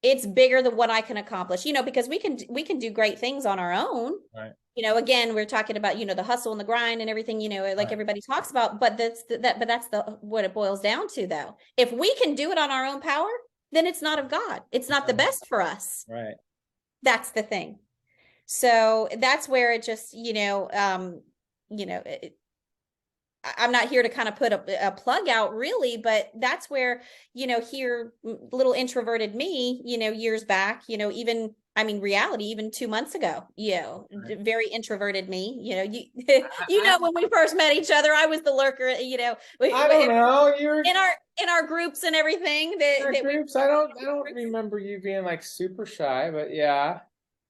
It's bigger than what I can accomplish, because we can do great things on our own. Right. Again, we're talking about, the hustle and the grind and everything, like right. Everybody talks about, but that's what it boils down to though. If we can do it on our own power, then it's not of God. It's not the best for us. Right. That's the thing. So that's where it just, I'm not here to kind of put a plug out really, but that's where, here, little introverted me, years back, even, reality, even 2 months ago, right. Very introverted me, when we first met each other, I was the lurker, I don't know. You're in our groups and everything groups. I don't remember you being like super shy, but yeah.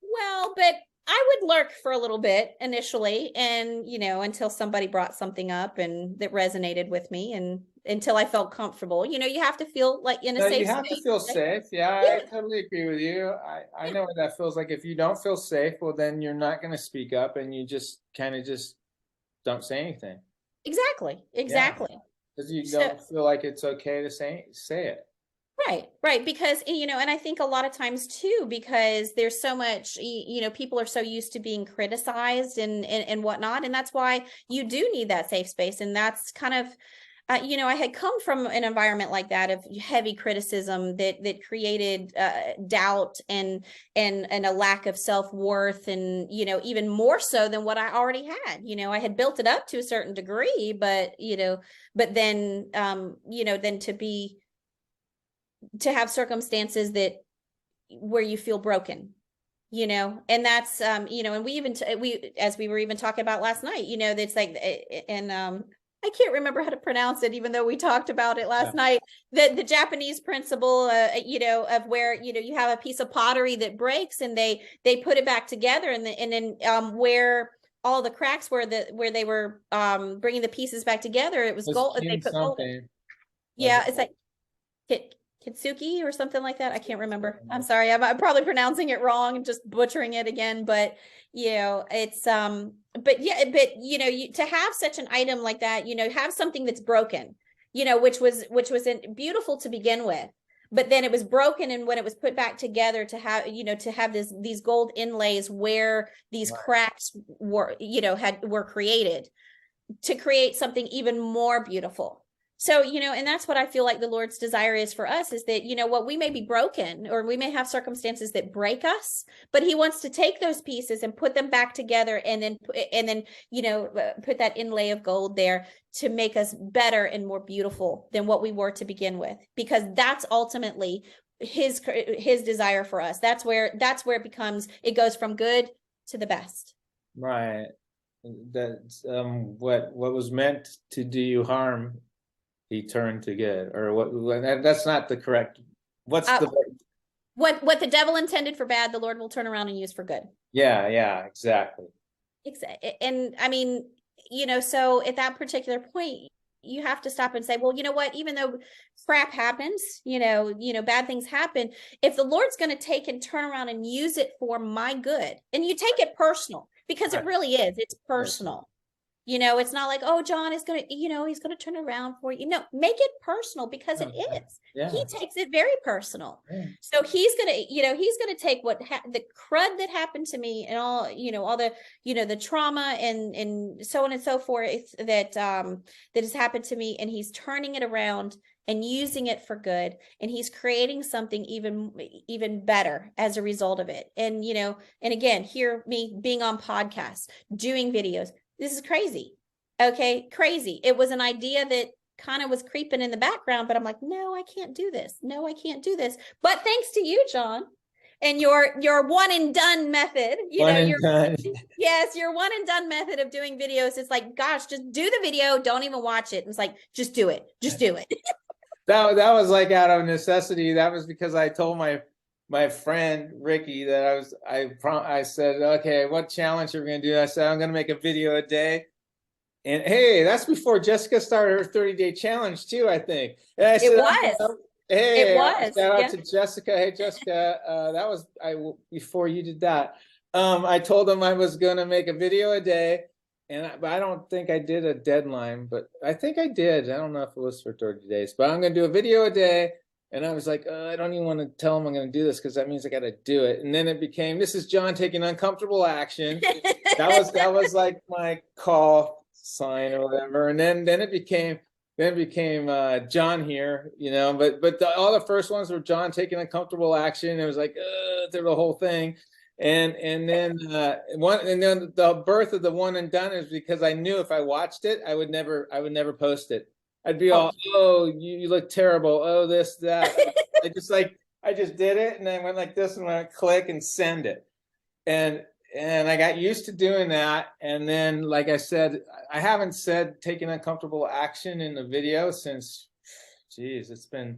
Well, but I would lurk for a little bit initially, and until somebody brought something up and that resonated with me, and until I felt comfortable. You have to feel like in a safe space. You have to feel safe. Yeah, I totally agree with you. I know what that feels like. If you don't feel safe, well, then you're not going to speak up, and you just kind of just don't say anything. Exactly. Because you don't feel like it's okay to say it. Right. Because, and I think a lot of times too, because there's so much, people are so used to being criticized and whatnot. And that's why you do need that safe space. And that's kind of, I had come from an environment like that of heavy criticism that created doubt and a lack of self-worth, and even more so than what I already had. I had built it up to a certain degree, but then then to have circumstances where you feel broken, and that's and we as we were even talking about last night, that's like, and I can't remember how to pronounce it, even though we talked about it last night. The Japanese principle, of where you have a piece of pottery that breaks, and they put it back together, and then where all the cracks where they were bringing the pieces back together, it was gold. They put gold. Yeah, it's like Kitsuki or something like that. I can't remember. I'm sorry. I'm probably pronouncing it wrong and just butchering it again. But it's to have such an item like that, have something that's broken, which was beautiful to begin with, but then it was broken, and when it was put back together to have these gold inlays where these cracks were created to create something even more beautiful. So, and that's what I feel like the Lord's desire is for us, is that, what we may be broken, or we may have circumstances that break us, but he wants to take those pieces and put them back together, and then put that inlay of gold there to make us better and more beautiful than what we were to begin with, because that's ultimately his desire for us. That's where it goes from good to the best. Right. That's what was meant to do you harm, he turned to good, or what? That's not the correct. What's what the devil intended for bad, the Lord will turn around and use for good. Yeah, exactly. And I mean, so at that particular point, you have to stop and say, well, you know what? Even though crap happens, bad things happen, if the Lord's going to take and turn around and use it for my good, and you take it personal, because it really is. It's personal. It's not like, oh, John is going to, he's going to turn around for you. No, make it personal, because it is. Yeah. He takes it very personal. Yeah. So he's going to take the crud that happened to me, and all, all the, the trauma and so on and so forth that has happened to me, and he's turning it around and using it for good. And he's creating something even better as a result of it. And, and again, here, me being on podcasts, doing videos, this is crazy. Okay, crazy. It was an idea that kind of was creeping in the background, but I'm like, no, I can't do this. No, I can't do this. But thanks to you, John, and your one and done method, yes, your one and done method of doing videos. It's like, gosh, just do the video. Don't even watch it. It's like, just do it. Just do it. that was like out of necessity. That was because I told my friend Ricky that I said, okay, what challenge are we gonna do? I said, I'm gonna make a video a day. And hey, that's before Jessica started her 30-day challenge too, I think. And I said, it was. Shout out to Jessica. Hey, Jessica, that was before you did that. I told him I was gonna make a video a day, but I don't think I did a deadline, but I think I did. I don't know if it was for 30 days, but I'm gonna do a video a day. And I was like, I don't even want to tell him I'm going to do this, because that means I got to do it. And then it became, this is John taking uncomfortable action. that was like my call sign or whatever. And then it became John here, But all the first ones were John taking uncomfortable action. It was like through the whole thing. And then the birth of the one and done is because I knew if I watched it, I would never post it. I'd be all, oh, you look terrible. Oh, this, that. I just did it, and I went like this, and went click and send it, and I got used to doing that. And then, like I said, I haven't said taking uncomfortable action in the video since, geez, it's been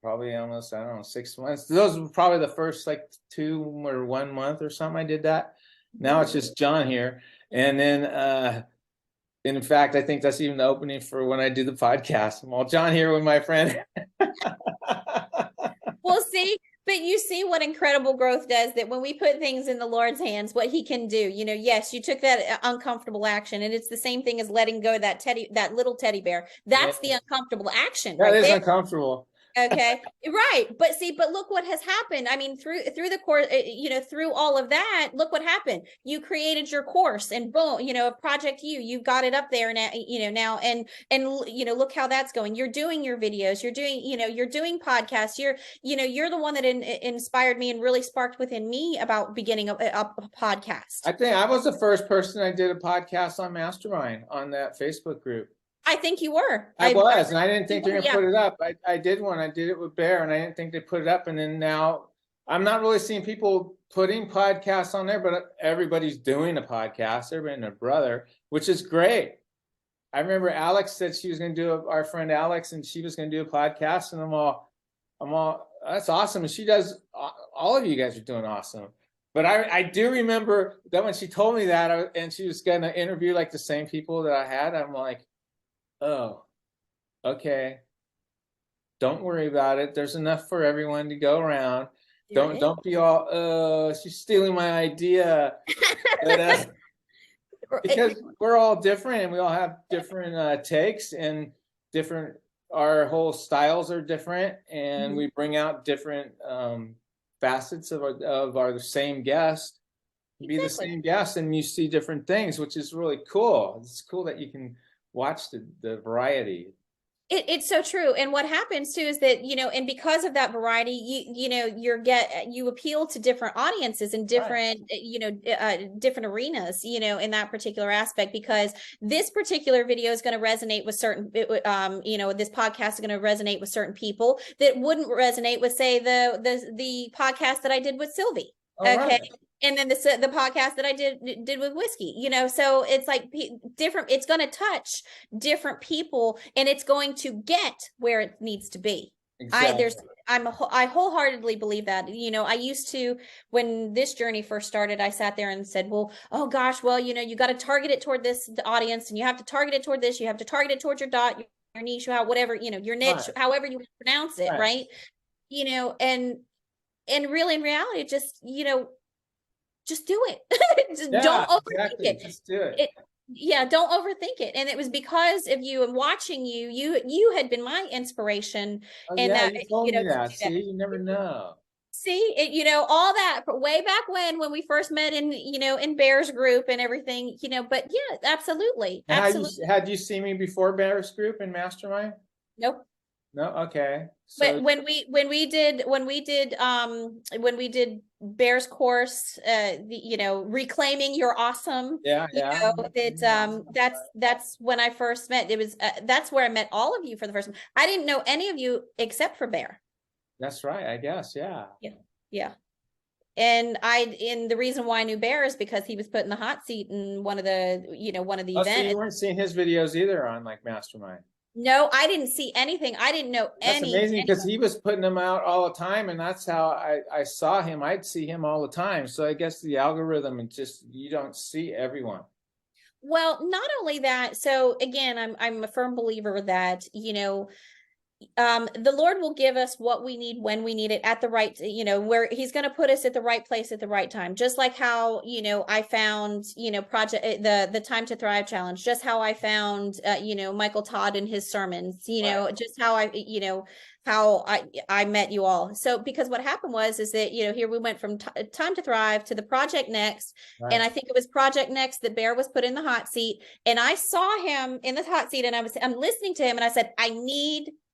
probably almost, I don't know, 6 months. Those were probably the first like 2 or 1 month or something I did that. Now it's just John here, and then. In fact, I think that's even the opening for when I do the podcast. I'm all John here with my friend. Well, see, but you see what incredible growth does, that when we put things in the Lord's hands, what he can do, yes, you took that uncomfortable action, and it's the same thing as letting go of that little teddy bear. That's the uncomfortable action. That is uncomfortable. Okay. Right. But see, but look what has happened. I mean, through the course, through all of that, look what happened. You created your course and boom, Project you've got it up there now, now and look how that's going. You're doing your videos, you're doing podcasts. You're the one that inspired me and really sparked within me about beginning a podcast. I think I was the first person I did a podcast on Mastermind on that Facebook group. I think you were. I was, and I didn't think they were going to Yeah. put it up. I did one. I did it with Bear, and I didn't think they put it up. And then now I'm not really seeing people putting podcasts on there, but everybody's doing a podcast. Everybody and their brother, which is great. I remember Alex said she was going to do our friend Alex, and she was going to do a podcast, and I'm all, that's awesome. And she does. All of you guys are doing awesome. But I do remember that when she told me that, and she was going to interview like the same people that I had. I'm like, oh, okay. Don't worry about it. There's enough for everyone to go around. Don't be all, she's stealing my idea. But, because we're all different and we all have different takes and our whole styles are different, and we bring out different facets of our same guest. Be the same guest, and you see different things, which is really cool. It's cool that you can watch the variety. It's so true. And what happens too is that, and because of that variety, you appeal to different audiences and different, different arenas, in that particular aspect, because this particular video is going to resonate with certain, this podcast is going to resonate with certain people that wouldn't resonate with, say, the podcast that I did with Sylvie. Okay. Right. And then the podcast that I did with Whiskey, so it's like different, it's going to touch different people, and it's going to get where it needs to be. Exactly. I wholeheartedly believe that. I used to, when this journey first started, I sat there and said, well, oh gosh, well, you got to target it toward this audience, and you have to target it toward this, you have to target it toward your your niche, whatever, your niche, right, however you pronounce it. Right. And really in reality, just do it. Don't overthink it. Just do it. Don't overthink it. And it was because of you and watching you had been my inspiration. And that you told me that. See, you never know. See it, all that way back when we first met in Bear's group and everything, but yeah, absolutely. Absolutely. Had you seen me before Bear's group in Mastermind? Nope. No, okay. So, but when we did Bear's course, reclaiming your awesome. That's when I first met. It was that's where I met all of you for the first time. I didn't know any of you except for Bear. That's right, I guess. Yeah. Yeah. And the reason why I knew Bear is because he was put in the hot seat in one of the events. So you weren't seeing his videos either on like Mastermind. No, I didn't see anything. I didn't know any. That's amazing, because he was putting them out all the time, and that's how I saw him. I'd see him all the time. So I guess the algorithm, and just, you don't see everyone. Well, not only that. So again, I'm a firm believer that, the Lord will give us what we need when we need it at the right, where he's going to put us at the right place at the right time. Just like how, I found, the Time to Thrive challenge, just how I found, Michael Todd in his sermons, right, just how I met you all. So, because what happened is that, here we went from Time to Thrive to the Project Next. Right. And I think it was Project Next that Bear was put in the hot seat, and I saw him in the hot seat, and I'm listening to him, and I said,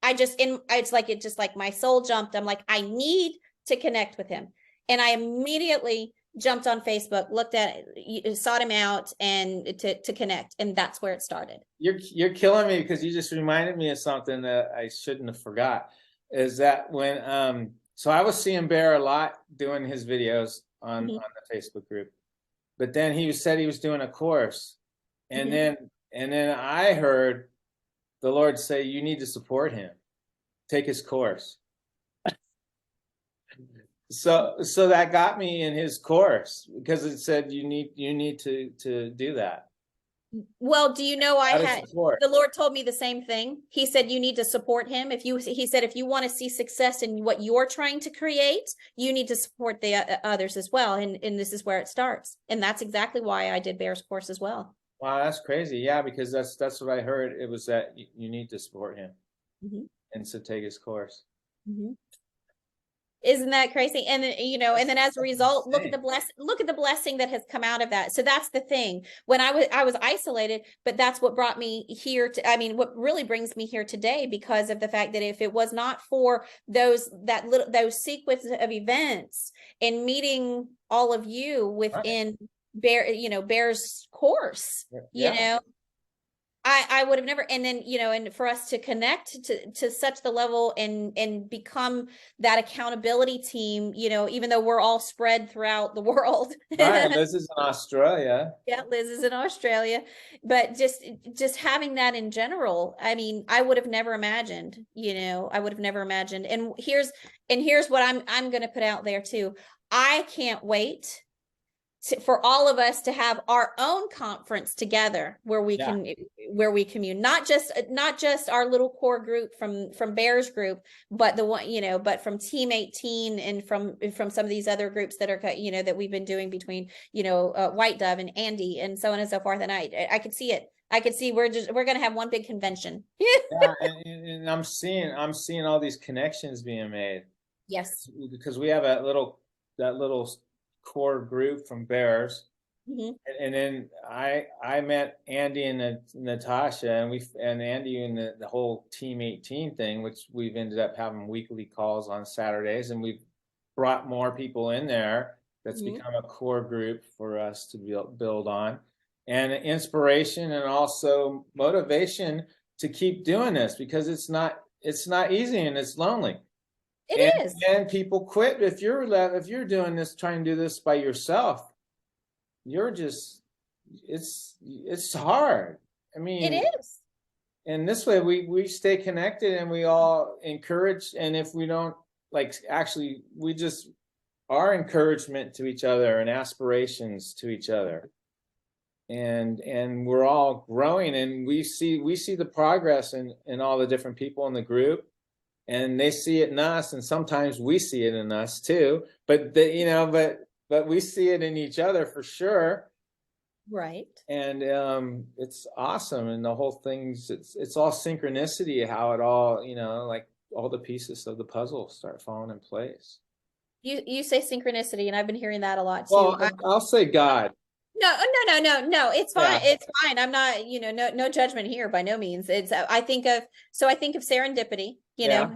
it's just like my soul jumped. I'm like, I need to connect with him. And I immediately jumped on Facebook, looked at it, sought him out, and to connect. And that's where it started. You're killing me, because you just reminded me of something that I shouldn't have forgot. Is that when, so I was seeing Bear a lot doing his videos on the Facebook group, but then he said he was doing a course. And then I heard the Lord say, you need to support him, take his course. So that got me in his course, because it said you need to do that. Well, do you know, the Lord told me the same thing. He said, you need to support him. He said, if you want to see success in what you're trying to create, you need to support the others as well. And this is where it starts. And that's exactly why I did Bear's course as well. Wow, that's crazy. Yeah, because that's what I heard. It was that you need to support him, and so take his course. Mhm. Isn't that crazy? And then, and then as a result, look at the blessing that has come out of that. So that's the thing. When I was isolated, but that's what brought me here to, I mean, what really brings me here today, because of the fact that if it was not for those sequence of events and meeting all of you Right. within Bear's course, Yeah. I would have never, and then, and for us to connect to such the level and become that accountability team, even though we're all spread throughout the world. Right. Liz is in Australia. Yeah, Liz is in Australia, but just having that in general, I mean, I would have never imagined, I would have never imagined. And here's what I'm going to put out there too. I can't wait for all of us to have our own conference together where we Yeah. can commune, not just our little core group from Bears group, but the one, but from Team 18 and from some of these other groups that are, that we've been doing between, White Dove and Andy and so on and so forth. And I could see it. I could see we're going to have one big convention. Yeah. And I'm seeing all these connections being made Yes. because we have that little core group from Bears. Mhm. And then I met Andy and Natasha, and Andy and the whole Team 18 thing, which we've ended up having weekly calls on Saturdays, and we've brought more people in there. That's Mhm. become a core group for us to build on, and inspiration and also motivation to keep doing this because it's not easy and it's lonely. It And is. and people quit if you're doing this, trying to do this by yourself. You're just it's hard. I It mean, is. and this way we stay connected and we all encourage. And if we don't, like, actually, we just are encouragement to each other and aspirations to each other. And we're all growing, and we see the progress in all the different people in the group, and they see it in us, and sometimes we see it in us too. But we see it in each other for sure. Right. And it's awesome. And the whole thing's it's all synchronicity, how it all, like, all the pieces of the puzzle start falling in place. You say synchronicity, and I've been hearing that a lot too. Well, I'll say God. No, no. It's fine. Yeah. It's fine. I'm not, no judgment here by no means. It's I think of serendipity, Yeah.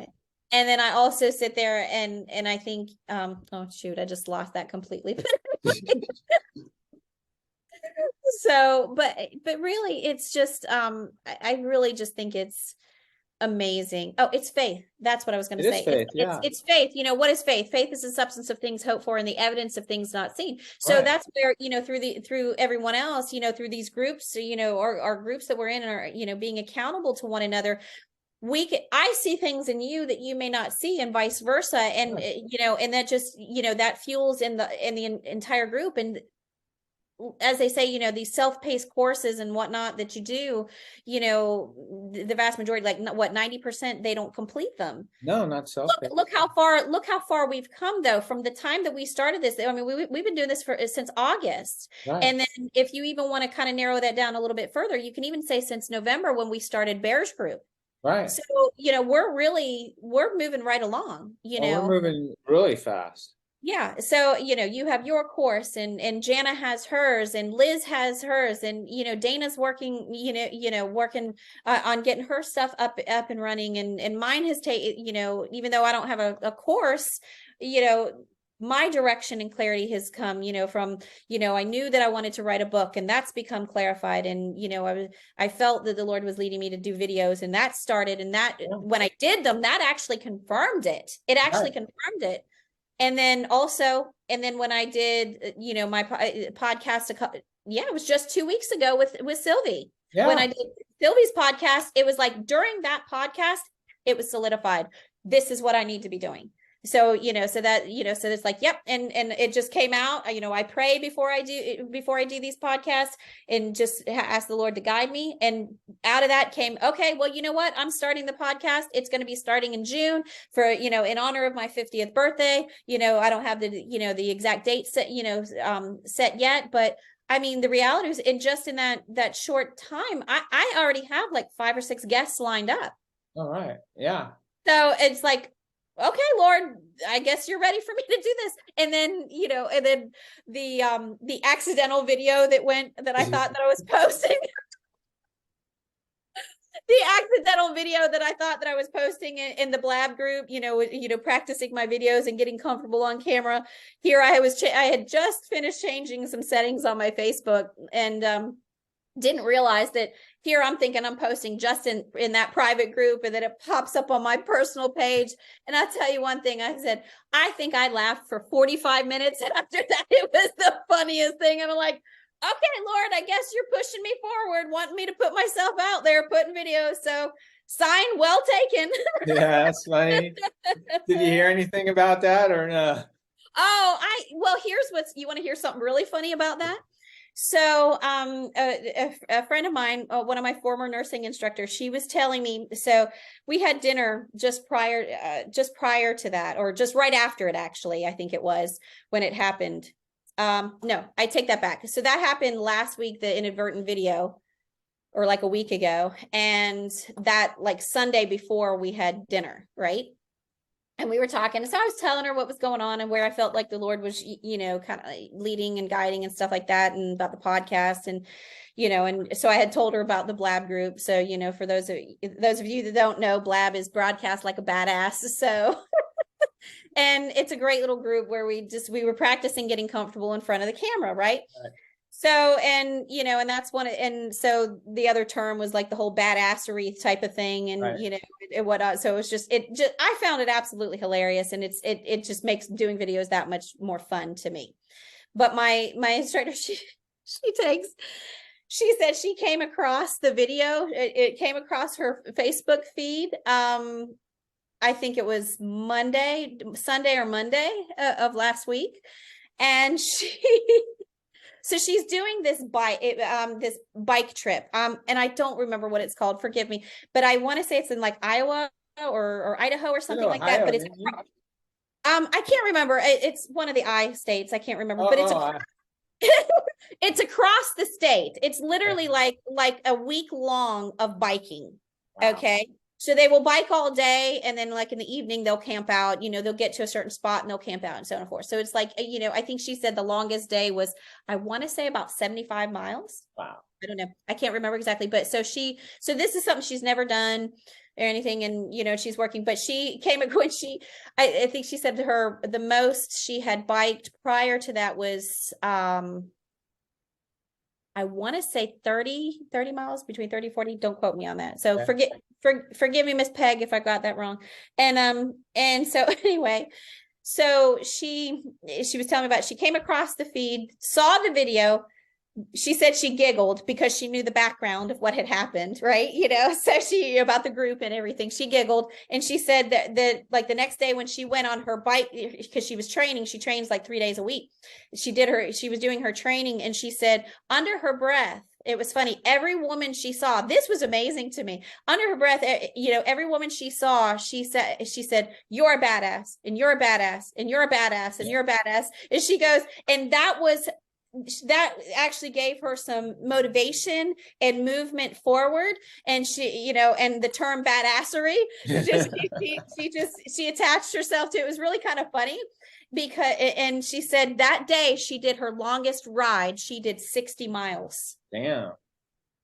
and then I also sit there and I think, oh shoot, I just lost that completely. So, but really, it's just, I really just think it's amazing. Oh, it's faith. That's what I was going to It is say. It's faith. Yeah. it's faith. What is faith? Faith is the substance of things hoped for and the evidence of things not seen. So Right. that's where, through everyone else, through these groups, our groups that we're in are, being accountable to one another. I see things in you that you may not see, and vice versa. And, Right. and that just, that fuels in the entire group. And as they say, these self-paced courses and whatnot that you do, the vast majority, like what, 90%, they don't complete them. No, not self-pay. Look how far we've come though, from the time that we started this. I mean, we've been doing this since August. Right. And then if you even want to kind of narrow that down a little bit further, you can even say since November when we started Bears Group. Right. So, we're moving right along, Well, we're moving really fast. Yeah. So, you have your course, and Jana has hers, and Liz has hers, and, Dana's working, working on getting her stuff up and running. And mine has taken, even though I don't have a course, my direction and clarity has come, from, I knew that I wanted to write a book, and that's become clarified. And, I felt that the Lord was leading me to do videos, and that started, and that, Yeah. when I did them, that actually confirmed it. It actually Right. confirmed it. And then when I did, my podcast, it was just 2 weeks ago with Sylvie. When Yeah. I did Sylvie's podcast, it was like during that podcast, it was solidified. This is what I need to be doing. So, so it's like, yep. And it just came out, I pray before I do these podcasts, and just ask the Lord to guide me. And out of that came, okay, well, you know what? I'm starting the podcast. It's going to be starting in June for, in honor of my 50th birthday. I don't have the exact date set yet, but I mean, the reality is, in that short time, I already have like 5 or 6 guests lined up. All right. Yeah. So it's like, okay, Lord, I guess you're ready for me to do this. And then, and then the accidental video that I thought that I was posting, the accidental video that I thought that I was posting in the Blab group, practicing my videos and getting comfortable on camera. Here I had just finished changing some settings on my Facebook, and didn't realize that here I'm thinking I'm posting just in that private group, and then it pops up on my personal page. And I'll tell you one thing, I said, I think I laughed for 45 minutes. And after that, it was the funniest thing. And I'm like, okay, Lord, I guess you're pushing me forward, wanting me to put myself out there, putting videos. So sign well taken. Yeah, that's funny. Did you hear anything about that or no? Well, you want to hear something really funny about that? So a friend of mine, one of my former nursing instructors, she was telling me, so we had dinner just prior to that, or just right after it, actually, I think it was when it happened. No, I take that back. So that happened last week, the inadvertent video, or like a week ago. And that, like, Sunday before, we had dinner, right? And we were talking. So I was telling her what was going on and where I felt like the Lord was, kind of leading and guiding and stuff like that, and about the podcast. And, and so I had told her about the Blab group. So, for those of you that don't know, Blab is Broadcast Like a Badass. So, and it's a great little group where we were practicing getting comfortable in front of the camera. Right. So, and, and that's and so the other term was like the whole badassery type of thing. And, and whatnot. So it was I found it absolutely hilarious. And it just makes doing videos that much more fun to me. But my instructor, she said she came across the video. It came across her Facebook feed. I think it was Sunday or Monday of last week. And so she's doing this bike trip. And I don't remember what it's called. Forgive me, but I want to say it's in like Iowa or Idaho or something like that. But it's I can't remember. It's one of the I states. I can't remember, but it's across the state. It's literally like a week long of biking. Wow. Okay. So they will bike all day, and then like in the evening they'll camp out, they'll get to a certain spot and they'll camp out and so on and forth. So it's like, I think she said the longest day was, I want to say, about 75 miles. Wow. I don't know. I can't remember exactly. But so this is something she's never done or anything. And, she's working, but she came when I think she said to her, the most she had biked prior to that was, I want to say 30 miles, between 30 and 40. Don't quote me on that. So forgive me, Miss Peg, if I got that wrong. And so anyway, so she was telling me about, she came across the feed, saw the video. She said she giggled because she knew the background of what had happened, right? So she, about the group and everything, she giggled. And she said that like the next day when she went on her bike, because she was training, she trains like 3 days a week. She was doing her training, and she said under her breath, it was funny, every woman she saw, this was amazing to me, under her breath, every woman she saw, she said, you're a badass, and you're a badass, and you're a badass, and you're a badass. And she goes, and that actually gave her some motivation and movement forward. And she, and the term badassery, she attached herself to it. It was really kind of funny and she said that day she did her longest ride. She did 60 miles. Damn.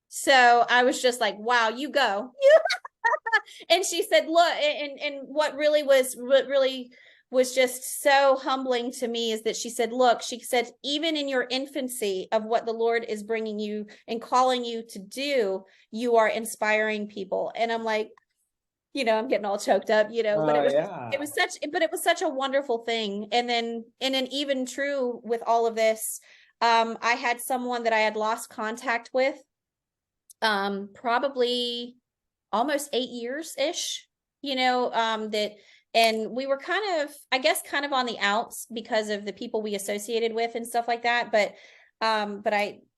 So I was just like, wow, you go. And she said, look, and what really was just so humbling to me is that she said, look, she said, even in your infancy of what the Lord is bringing you and calling you to do, you are inspiring people. And I'm like, I'm getting all choked up, but it was such a wonderful thing. And then even true with all of this, I had someone that I had lost contact with, probably almost 8 years ish, and we were kind of on the outs because of the people we associated with and stuff like that. But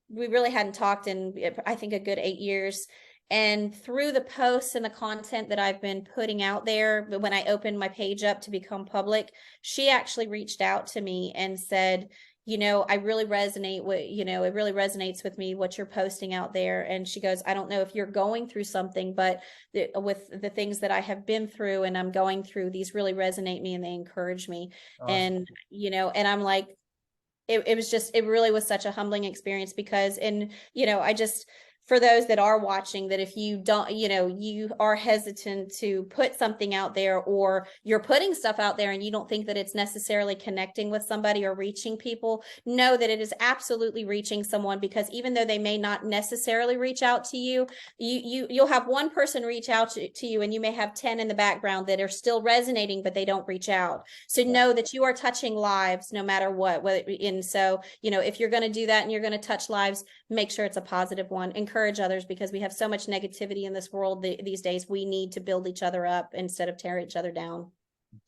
we really hadn't talked in, I think, a good 8 years. And through the posts and the content that I've been putting out there, but when I opened my page up to become public, she actually reached out to me and said, I really resonate with, it really resonates with me what you're posting out there. And she goes, I don't know if you're going through something, but with the things that I have been through and I'm going through, these really resonate me and they encourage me. Awesome. And, and I'm like, it was just, it really was such a humbling experience because, and, I just, for those that are watching, that if you don't, you are hesitant to put something out there, or you're putting stuff out there and you don't think that it's necessarily connecting with somebody or reaching people, know that it is absolutely reaching someone, because even though they may not necessarily reach out to you, you'll have one person reach out to you, and you may have 10 in the background that are still resonating, but they don't reach out. So know that you are touching lives no matter what. And so, if you're going to do that and you're going to touch lives, make sure it's a positive one. Encourage others, because we have so much negativity in this world these days. We need to build each other up instead of tear each other down.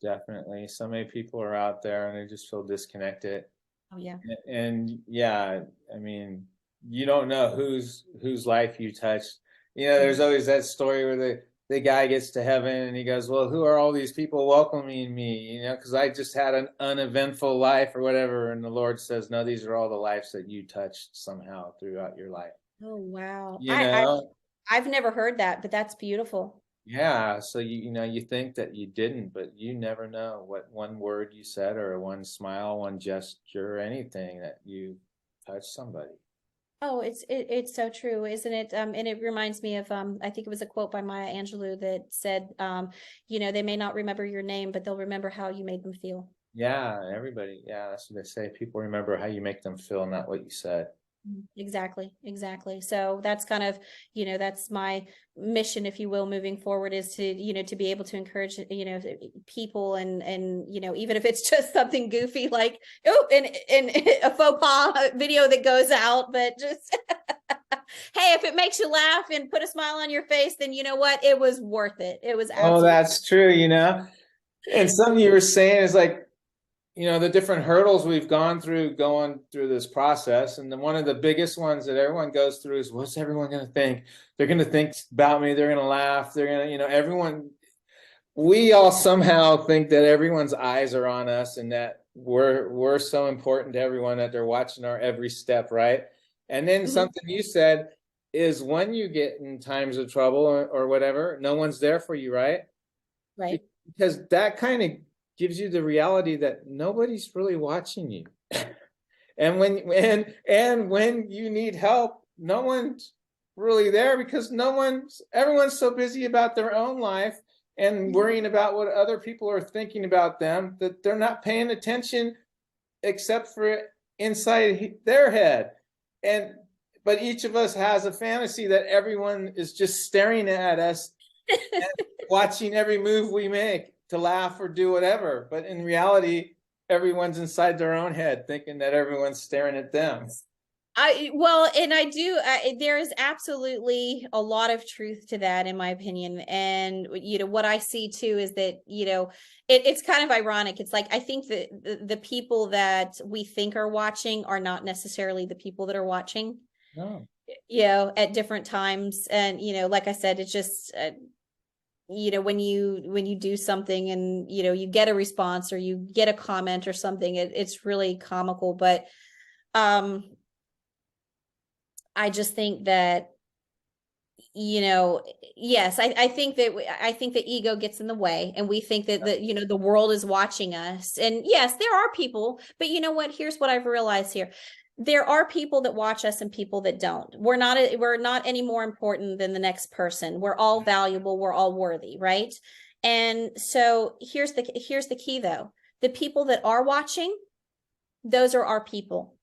Definitely. So many people are out there and they just feel disconnected. Oh yeah. And yeah, I mean, you don't know whose life you touched. There's always that story where the guy gets to heaven and he goes, well, who are all these people welcoming me? Because I just had an uneventful life or whatever. And the Lord says, no, these are all the lives that you touched somehow throughout your life. Oh wow. You know? I've never heard that, but that's beautiful. Yeah, so you think that you didn't, but you never know what one word you said or one smile, one gesture, anything that you touched somebody. Oh, it's so true, isn't it? And it reminds me of I think it was a quote by Maya Angelou that said, they may not remember your name, but they'll remember how you made them feel. Yeah, everybody. Yeah, that's what they say. People remember how you make them feel, not what you said. Exactly, exactly. So that's kind of, that's my mission, if you will, moving forward, is to, to be able to encourage, people, and even if it's just something goofy like, oh, and a faux pas video that goes out, but just hey, if it makes you laugh and put a smile on your face, then you know what? It was worth it. It was Oh, absolutely. that's true. And something you were saying is like, the different hurdles we've gone through going through this process. And then one of the biggest ones that everyone goes through is, what's everyone going to think? They're going to think about me. They're going to laugh. They're going to, we all somehow think that everyone's eyes are on us and that we're so important to everyone that they're watching our every step, right? And then Mhm. something you said is, when you get in times of trouble or whatever, no one's there for you, right? Right. Because that kind of gives you the reality that nobody's really watching you. And when you need help, no one's really there, because everyone's so busy about their own life and worrying about what other people are thinking about them, that they're not paying attention except for inside their head. But each of us has a fantasy that everyone is just staring at us and watching every move we make to laugh or do whatever. But in reality, everyone's inside their own head thinking that everyone's staring at them. And I do, there is absolutely a lot of truth to that, in my opinion. And, what I see too is that, it's kind of ironic. It's like, I think that the people that we think are watching are not necessarily the people that are watching, No. at different times. And, like I said, it's just, when you do something and, you get a response or you get a comment or something, it's really comical. But, I just think that, yes, I think that ego gets in the way, and we think that the world is watching us. And yes, there are people, but you know what? Here's what I've realized here. There are people that watch us and people that don't. We're not any more important than the next person. We're all valuable. We're all worthy, right? And so here's the key though. The people that are watching, those are our people.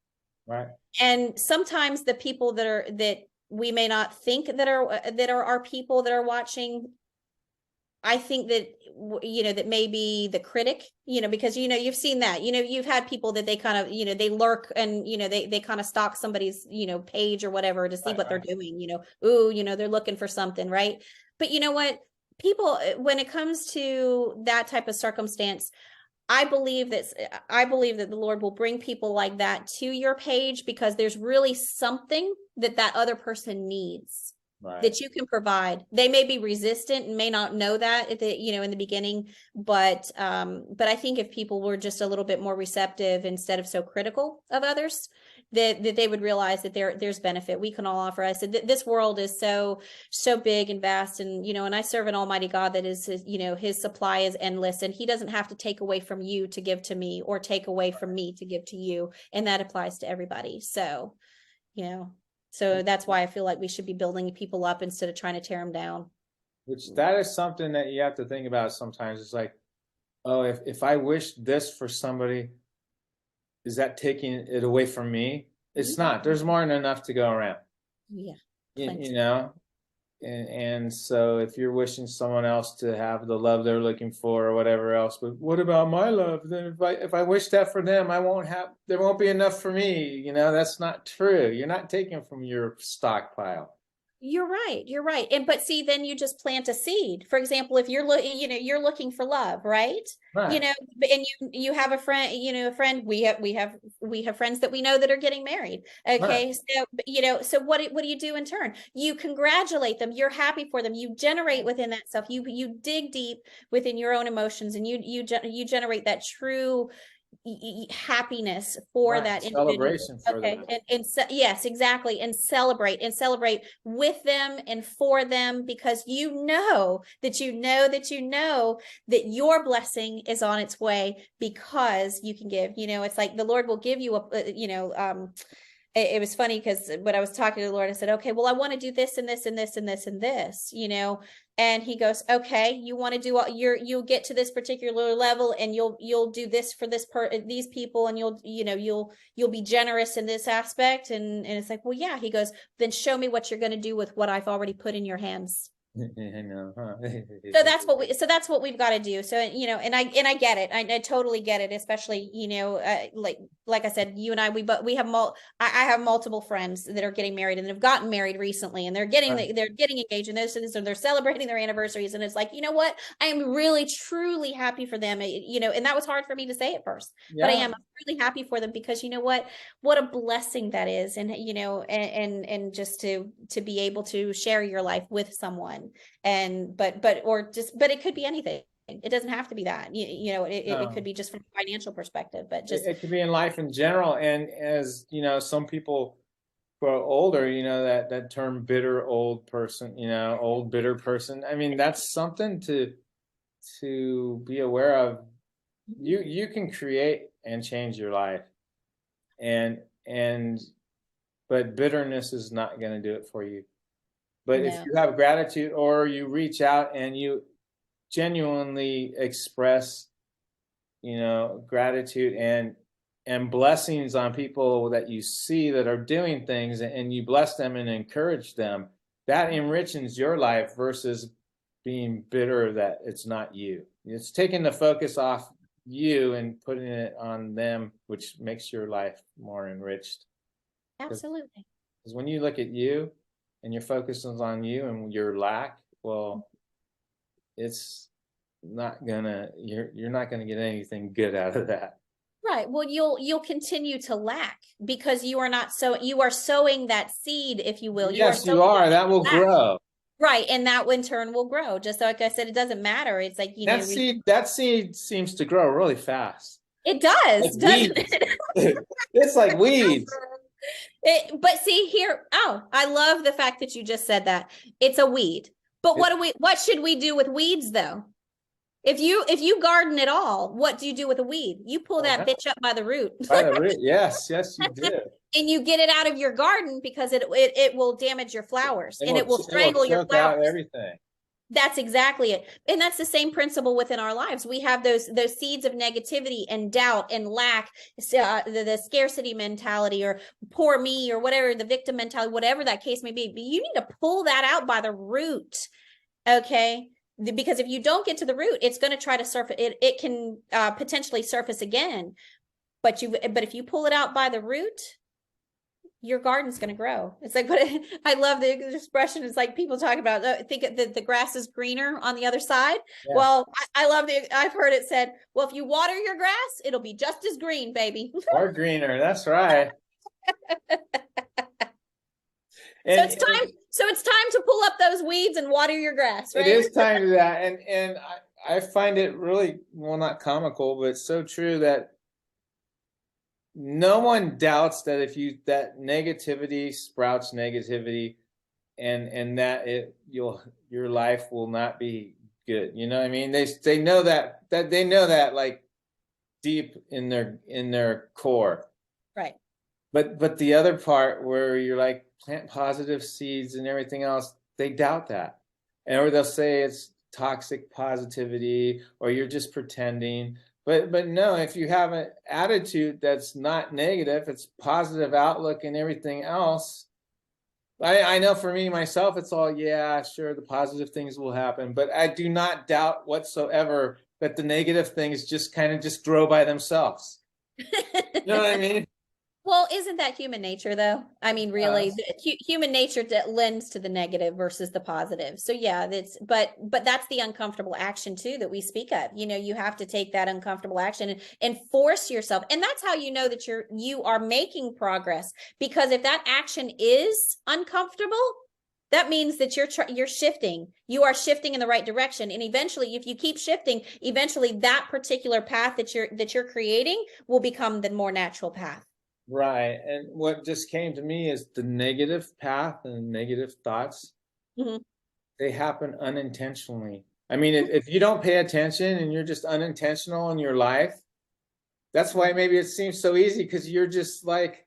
Right. And sometimes the people that we may not think that are our people that are watching, I think that that may be the critic, because you've seen that, you've had people that they kind of they lurk, and they kind of stalk somebody's page or whatever to see Right, what they're right. doing, ooh, they're looking for something, right? But you know what, people, when it comes to that type of circumstance, I believe that the Lord will bring people like that to your page, because there's really something that other person needs. Right. that you can provide. They may be resistant and may not know that at the, in the beginning, but I think if people were just a little bit more receptive instead of so critical of others, that they would realize that there's benefit we can all offer. I said this world is so big and vast, and and I serve an almighty God that is his supply is endless, and he doesn't have to take away from you to give to me, or take away from me to give to you, and that applies to everybody. So so that's why I feel like we should be building people up instead of trying to tear them down. Which that is something that you have to think about sometimes. It's like, oh, if I wish this for somebody, is that taking it away from me? It's not. There's more than enough to go around. Yeah, You know, and so if you're wishing someone else to have the love they're looking for or whatever else, but what about my love? Then if I wish that for them, there won't be enough for me. That's not true. You're not taking from your stockpile. You're right. You're right. But see, then you just plant a seed. For example, if you're looking, you're looking for love, right? Right. And you have a friend, we have friends that we know that are getting married. Right. Okay. So, so what do you do in turn? You congratulate them. You're happy for them. You generate within that self. You dig deep within your own emotions, and you generate that true happiness for Right. that individual. Celebration for Okay. them. And so, yes, exactly. And celebrate with them and for them, because that your blessing is on its way, because you can give. It's like the Lord will give you it was funny because when I was talking to the Lord, I said, okay, well, I want to do this and this and this and this and this, and he goes, okay, you want to do you'll get to this particular level, and you'll do this for these people, and you'll be generous in this aspect. And it's like, well, yeah. He goes, then show me what you're going to do with what I've already put in your hands. I know, huh? So that's what we've got to do. So, and I get it. I totally get it, especially, like I said, you and I I have multiple friends that are getting married and have gotten married recently, and they're getting engaged, and they're celebrating their anniversaries. And it's like, you know what? I am really, truly happy for them. And that was hard for me to say at first, but I Yeah. am really happy for them, because what a blessing that is. And, and just to be able to share your life with someone. But it could be anything. It doesn't have to be that. It could be just from a financial perspective, but just It could be in life in general. And as some people grow older, that term bitter old person, old bitter person. I mean, that's something to be aware of. You can create and change your life, and but bitterness is not going to do it for you. But if no. you have gratitude, or you reach out and you genuinely express, gratitude and blessings on people that you see that are doing things, and you bless them and encourage them, that enriches your life versus being bitter that it's not you. It's taking the focus off you and putting it on them, which makes your life more enriched. Absolutely. Because when you look at you and your focus is on you and your lack, well, it's not gonna, you're not gonna get anything good out of that. Right. Well, you'll continue to lack, because you are sowing that seed, if you will. You are Yes, you sowing are. That will lack. grow. Right. And that in turn will grow. Just like I said, it doesn't matter. It's like, That seed seems to grow really fast. it does, Like doesn't weeds. it? It's like weeds. But see here, I love the fact that you just said that. It's a weed. But what should we do with weeds, though? If you garden at all, what do you do with a weed? You pull that bitch up by the root. By the root. Yes, you do. And you get it out of your garden, because it will damage your flowers, and it will strangle your flowers. Everything. That's exactly it. And that's the same principle within our lives. We have those seeds of negativity and doubt and lack, the scarcity mentality, or poor me, or whatever, the victim mentality, whatever that case may be. But you need to pull that out by the root. Okay. Because if you don't get to the root, it's going to try to surface. It can potentially surface again. But if you pull it out by the root, your garden's going to grow. It's like, what I love the expression. It's like people talk about, think that the grass is greener on the other side. Yeah. Well, I love I've heard it said, well, if you water your grass, it'll be just as green, baby. Or greener. That's right. So it's time to pull up those weeds and water your grass, It right? is time to that. And I find it really, well, not comical, but so true that no one doubts that that negativity sprouts negativity, and that your life will not be good. You know what I mean? They know that they know that, like, deep in their core. Right. But the other part where you're like, plant positive seeds and everything else, they doubt that. Or they'll say it's toxic positivity, or you're just pretending. But no, if you have an attitude that's not negative, it's positive outlook and everything else. I know for me, myself, it's all, yeah, sure, the positive things will happen, but I do not doubt whatsoever that the negative things just kind of just grow by themselves. You know what I mean? Well, isn't that human nature though? I mean, really, human nature that lends to the negative versus the positive. So yeah, but that's the uncomfortable action too that we speak of. You know, you have to take that uncomfortable action and force yourself. And that's how you know that you are making progress, because if that action is uncomfortable, that means that you're shifting. You are shifting in the right direction. And eventually, if you keep shifting, eventually that particular path that you're creating will become the more natural path. Right. And what just came to me is the negative path and negative thoughts, Mm-hmm. they happen unintentionally. I mean, if you don't pay attention and you're just unintentional in your life, that's why maybe it seems so easy, because you're just like,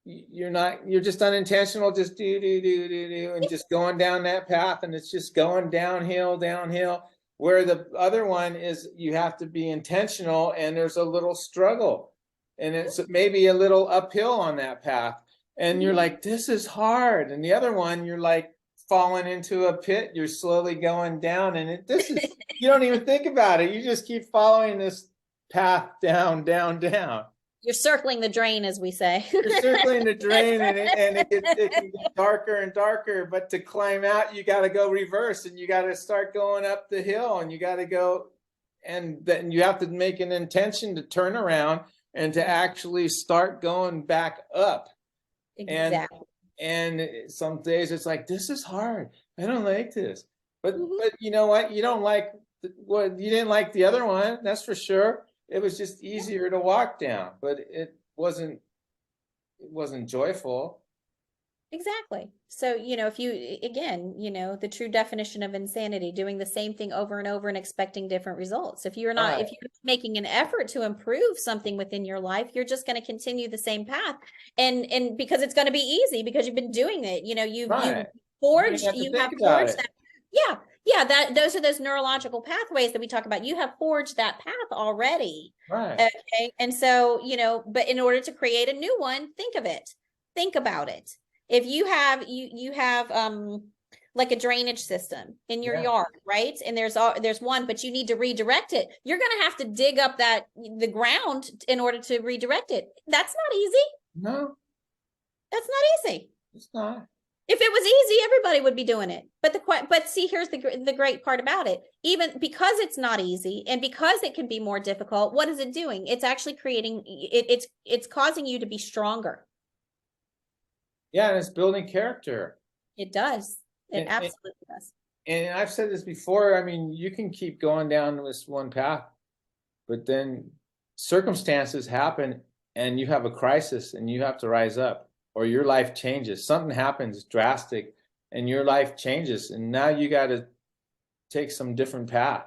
you're just unintentional, just do, and just going down that path, and it's just going downhill, downhill. Where the other one is, you have to be intentional, and there's a little struggle, and it's maybe a little uphill on that path, and you're like, this is hard. And the other one, you're like falling into a pit, you're slowly going down, and this is, you don't even think about it, you just keep following this path down, down, down. You're circling the drain, as we say. You're circling the drain, and it can get darker and darker. But to climb out, you got to go reverse, and you got to start going up the hill, and you got to go, and then you have to make an intention to turn around and to actually start going back up. Exactly. And some days it's like, this is hard, I don't like this. But you know what? You don't like what you didn't like the other one, that's for sure. It was just easier to walk down, but it wasn't joyful. Exactly. So, you know, if you, again, you know, the true definition of insanity, doing the same thing over and over and expecting different results. If you're not, Right. if you're making an effort to improve something within your life, you're just going to continue the same path. And because it's going to be easy, because you've been doing it, you know, you've forged, you have forged that. Yeah. Yeah. Those are those neurological pathways that we talk about. You have forged that path already. Right. Okay. And so, you know, but in order to create a new one, think of it. Think about it. If you have like a drainage system in your yard, right? And there's one, but you need to redirect it. You're going to have to dig up the ground in order to redirect it. That's not easy. No, that's not easy. It's not. If it was easy, everybody would be doing it. But see, here's the great part about it. Even because it's not easy, and because it can be more difficult, what is it doing? It's actually creating it's causing you to be stronger. Yeah, and it's building character. It does. It absolutely does. And I've said this before, I mean, you can keep going down this one path, but then circumstances happen and you have a crisis and you have to rise up, or your life changes. Something happens drastic and your life changes, and now you got to take some different path.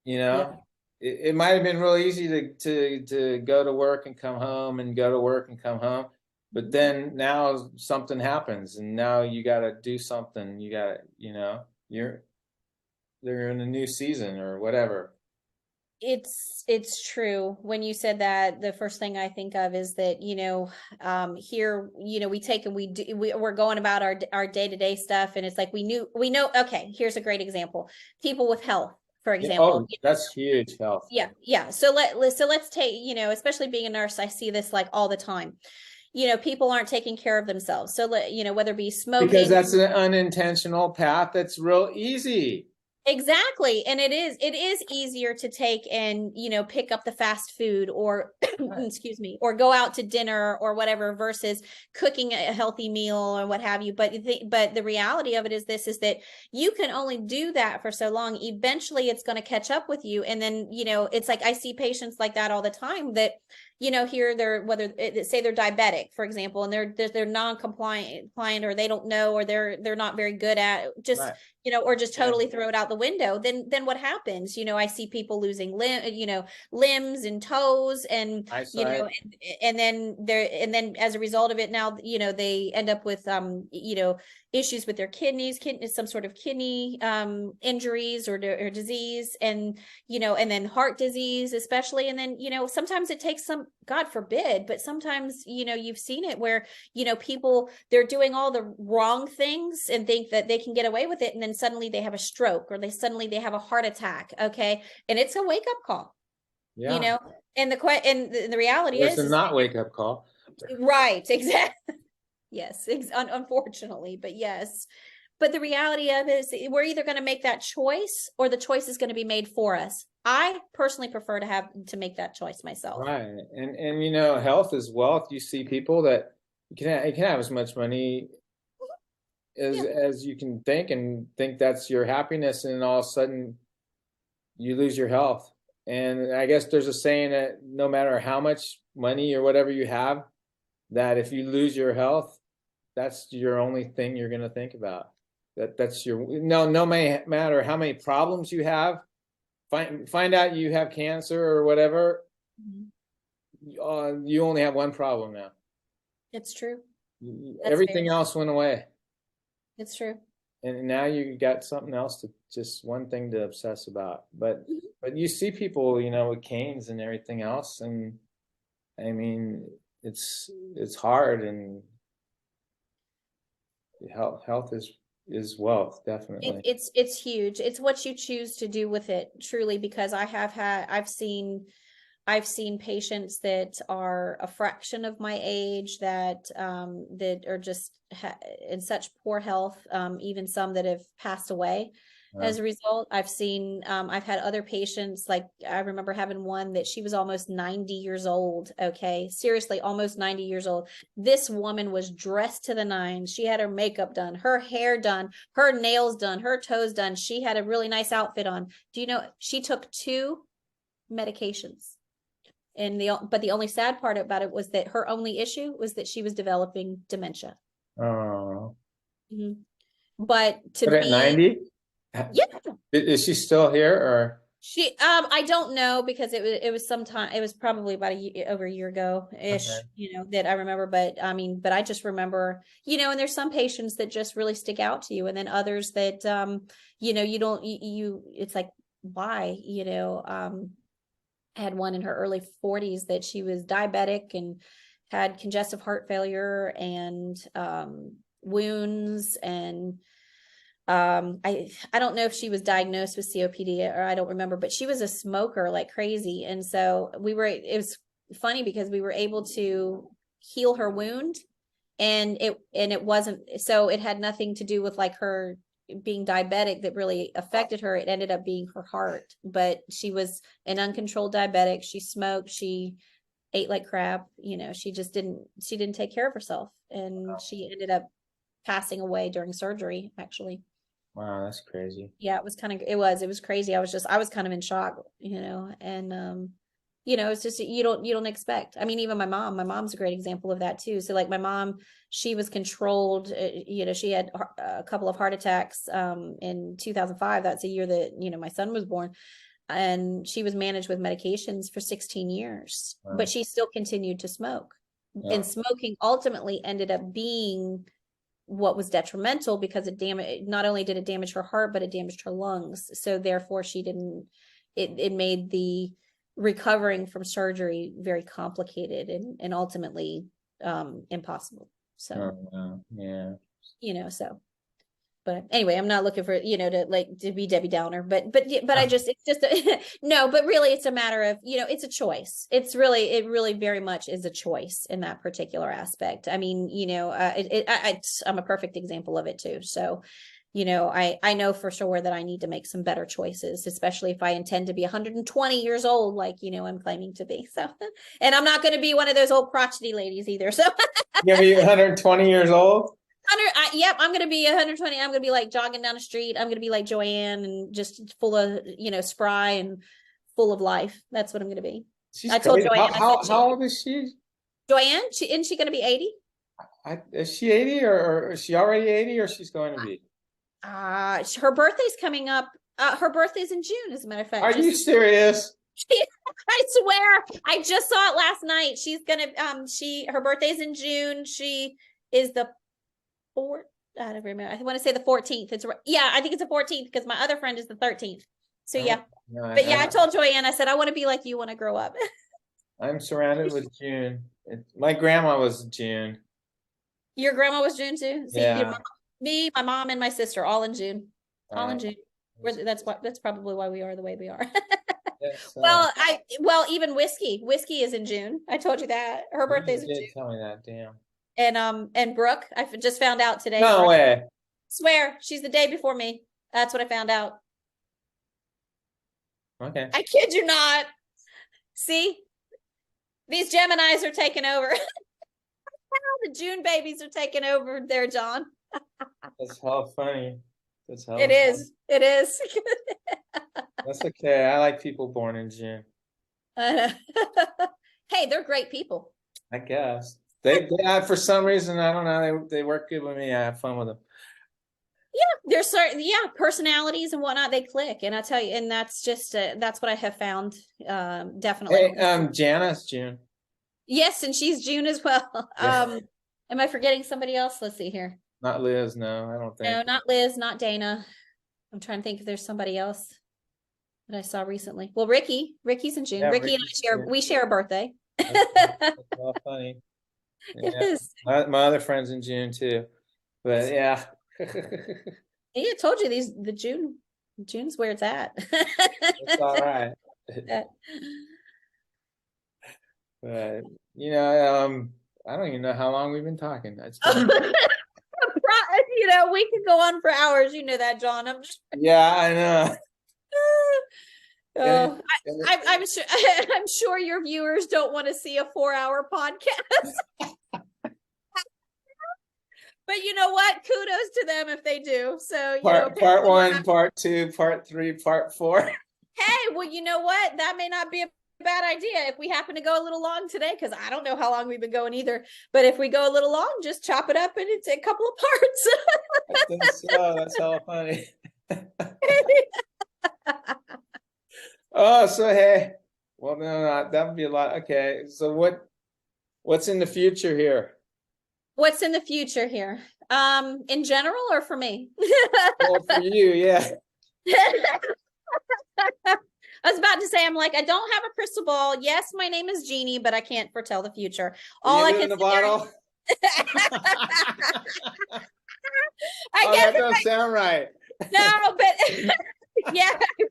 You know, it might have been real easy to go to work and come home, and go to work and come home. But then now something happens, and now you got to do something. You got to, you know, they're in a new season or whatever. It's true. When you said that, the first thing I think of is that, you know, here, you know, we take and we're going about our day-to-day stuff. And it's like, we know, okay, here's a great example. People with health, for example. Oh, that's huge, health. Yeah. So let's take, you know, especially being a nurse, I see this like all the time. You know, people aren't taking care of themselves. So, you know, whether it be smoking. Because that's an unintentional path that's real easy. Exactly. And it is easier to take and, you know, pick up the fast food or, Right. excuse me, or go out to dinner or whatever versus cooking a healthy meal or what have you. But the reality of it is this, is that you can only do that for so long. Eventually it's going to catch up with you. And then, you know, it's like, I see patients like that all the time that, you know, here they're, whether say they're diabetic, for example, and they're non-compliant or they don't know, or they're not very good at just, Right. you know, or just Yeah. totally throw it out the window, then what happens? You know, I see people losing limbs and toes, and you Eyesight. know, and then as a result of it, now, you know, they end up with issues with their kidneys, some sort of kidney injuries or disease, and you know, and then heart disease especially. And then, you know, sometimes it takes some, God forbid, but sometimes, you know, you've seen it where, you know, people, they're doing all the wrong things and think that they can get away with it, and then suddenly they have a stroke, or they have a heart attack. Okay. And it's a wake-up call, you Yeah. know. And the reality Or it's a is not wake up call. right, exactly. Yes, unfortunately, but yes. But the reality of it is we're either going to make that choice, or the choice is going to be made for us. I personally prefer to make that choice myself. Right. And you know, health is wealth. You see people that you can have as much money Yeah. as you can think, and think that's your happiness, and all of a sudden you lose your health. And I guess there's a saying that no matter how much money or whatever you have, that if you lose your health, that's your only thing you're going to think about. That's your no matter how many problems you have, find out you have cancer or whatever, Mhm. you only have one problem now. It's true. That's Everything very true. else went away, It's true. and now you got something else to just one thing to obsess about. Mhm. But you see people, you know, with canes and everything else, and I mean, it's hard, and health is wealth, definitely. It's huge. It's what you choose to do with it, truly, because I've seen patients that are a fraction of my age that are just in such poor health, even some that have passed away Uh, as a result. I've had other patients, like I remember having one that she was almost 90 years old. Okay. Seriously, almost 90 years old. This woman was dressed to the nines. She had her makeup done, her hair done, her nails done, her toes done. She had a really nice outfit on. Do you know she took 2 medications? And the only sad part about it was that her only issue was that she was developing dementia. oh, Mhm. But to but at be, 90, yeah, is she still here or? I don't know, because it was sometime, it was probably about over a year ago Okay. ish, you know, that I remember. But I mean, but I just remember, you know, and there's some patients that just really stick out to you, and then others that you know, you don't it's like, why, you know. Had one in her early 40s that she was diabetic and had congestive heart failure and wounds, and I don't know if she was diagnosed with COPD, or I don't remember, but she was a smoker like crazy. And so it was funny because we were able to heal her wound, and it wasn't, so it had nothing to do with like her being diabetic that really affected her. It ended up being her heart. But she was an uncontrolled diabetic. She smoked, she ate like crap, you know. She didn't take care of herself, and she ended up passing away during surgery, actually. Wow, that's crazy. Yeah, it was crazy. I was kind of in shock, you know. And you know, it's just, you don't expect. I mean, even my mom's a great example of that too. So like my mom, she was controlled, you know, she had a couple of heart attacks in 2005. That's the year that, you know, my son was born, and she was managed with medications for 16 years, but Wow. she still continued to smoke. Yeah. And smoking ultimately ended up being what was detrimental, because not only did it damage her heart, but it damaged her lungs. So therefore it made the recovering from surgery very complicated, and ultimately impossible. So, Oh, wow. Yeah. you know, so, but anyway, I'm not looking for, you know, to be Debbie Downer, but I just, it's just no, but really it's a matter of, you know, it's a choice. It really very much is a choice in that particular aspect. I mean, you know, I'm a perfect example of it too. So, you know, I know for sure that I need to make some better choices, especially if I intend to be 120 years old, like, you know, I'm claiming to be. So, and I'm not going to be one of those old crotchety ladies either. So, You're gonna be 120 years old? yep, I'm going to be 120. I'm going to be like jogging down the street. I'm going to be like Joanne and just full of, you know, spry and full of life. That's what I'm going to be. She's I told crazy. Joanne, I said, How old is she? Joanne, isn't she going to be 80? Is she 80 or is she already 80 or she's going to be? Her birthday's coming up. Her birthday's in June, as a matter of fact. Are you serious? I swear, I just saw it last night. She's gonna her birthday's in June. She is the fourth. I don't remember. I want to say the 14th. Yeah, I think it's the 14th because my other friend is the 13th. So yeah. No, But yeah, I told Joanne, I said, I want to be like you when I grow up. I'm surrounded with June. My grandma was June. Your grandma was June too? See, Yeah. me, my mom, and my sister all in June. All in Uh, June. That's probably why we are the way we are. yes, Well, even whiskey is in June. I told you that her birthday's in you did June. tell me that. Damn. And Brooke, I just found out today. No way. Swear, she's the day before me. That's what I found out. Okay. I kid you not. See, these Geminis are taking over. The June babies are taking over there, John. That's hella funny. That's hella It is. It is. That's okay. I like people born in June. Hey, they're great people. I guess. They for some reason, I don't know, they work good with me. I have fun with them. Yeah, there's certain personalities and whatnot, they click. And I tell you, and that's just that's what I have found. Definitely. Hey, Jana's June. Yes, and she's June as well. Yeah. Am I forgetting somebody else? Let's see here. Not Liz, no, I don't think. No, not Liz, not Dana. I'm trying to think if there's somebody else that I saw recently. Well, Ricky's in June. Yeah, Ricky and we share a birthday. That's all funny. Yeah. It is. My other friend's in June too. But yeah. Yeah, I told you June's where it's at. It's all right. But you know, I don't even know how long we've been talking. You know, we could go on for hours. You know that, John. Yeah, I know. Oh, I'm sure. I'm sure your viewers don't want to see a 4-hour podcast. But you know what? Kudos to them if they do. So part 1, part 2, part 3, part 4. Hey, well, you know what? That may not be a bad idea if we happen to go a little long today, because I don't know how long we've been going either. But if we go a little long, just chop it up into a couple of parts. I think so. That's hella funny. Oh, so hey. Well, no, that would be a lot. Okay, so what's in the future here? What's in the future here? In general or for me? Well, for you, yeah. I was about to say, I'm like, I don't have a crystal ball. Yes, my name is Jeannie, but I can't foretell the future. All I can in the bottle. That don't sound right. No, but yeah,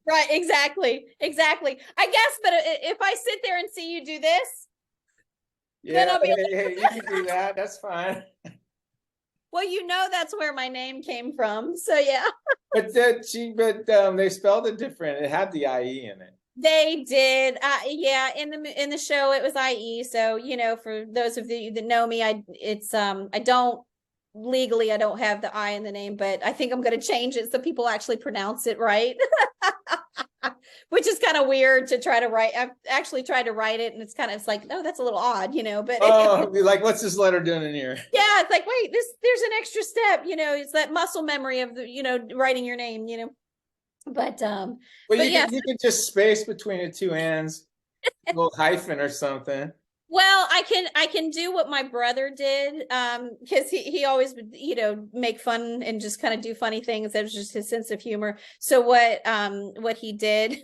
right, exactly. I guess, but if I sit there and see you do this, yeah, then I'll be hey, you can do that. That's fine. Well, you know that's where my name came from. So yeah. But they spelled it different. It had the IE in it. They did. Yeah, in the show it was IE. So, you know, for those of you that know me, I don't legally have the I in the name, but I think I'm going to change it so people actually pronounce it right. Which is kind of weird to try to write. I've actually tried to write it and it's like, oh, that's a little odd, you know, but like, what's this letter doing in here? Yeah, it's like, wait, there's an extra step, you know, it's that muscle memory of writing your name, you know. But you could just space between the two hands, a little hyphen or something. Well, I can do what my brother did, because he always would, make fun and just kind of do funny things. That was just his sense of humor. So what he did,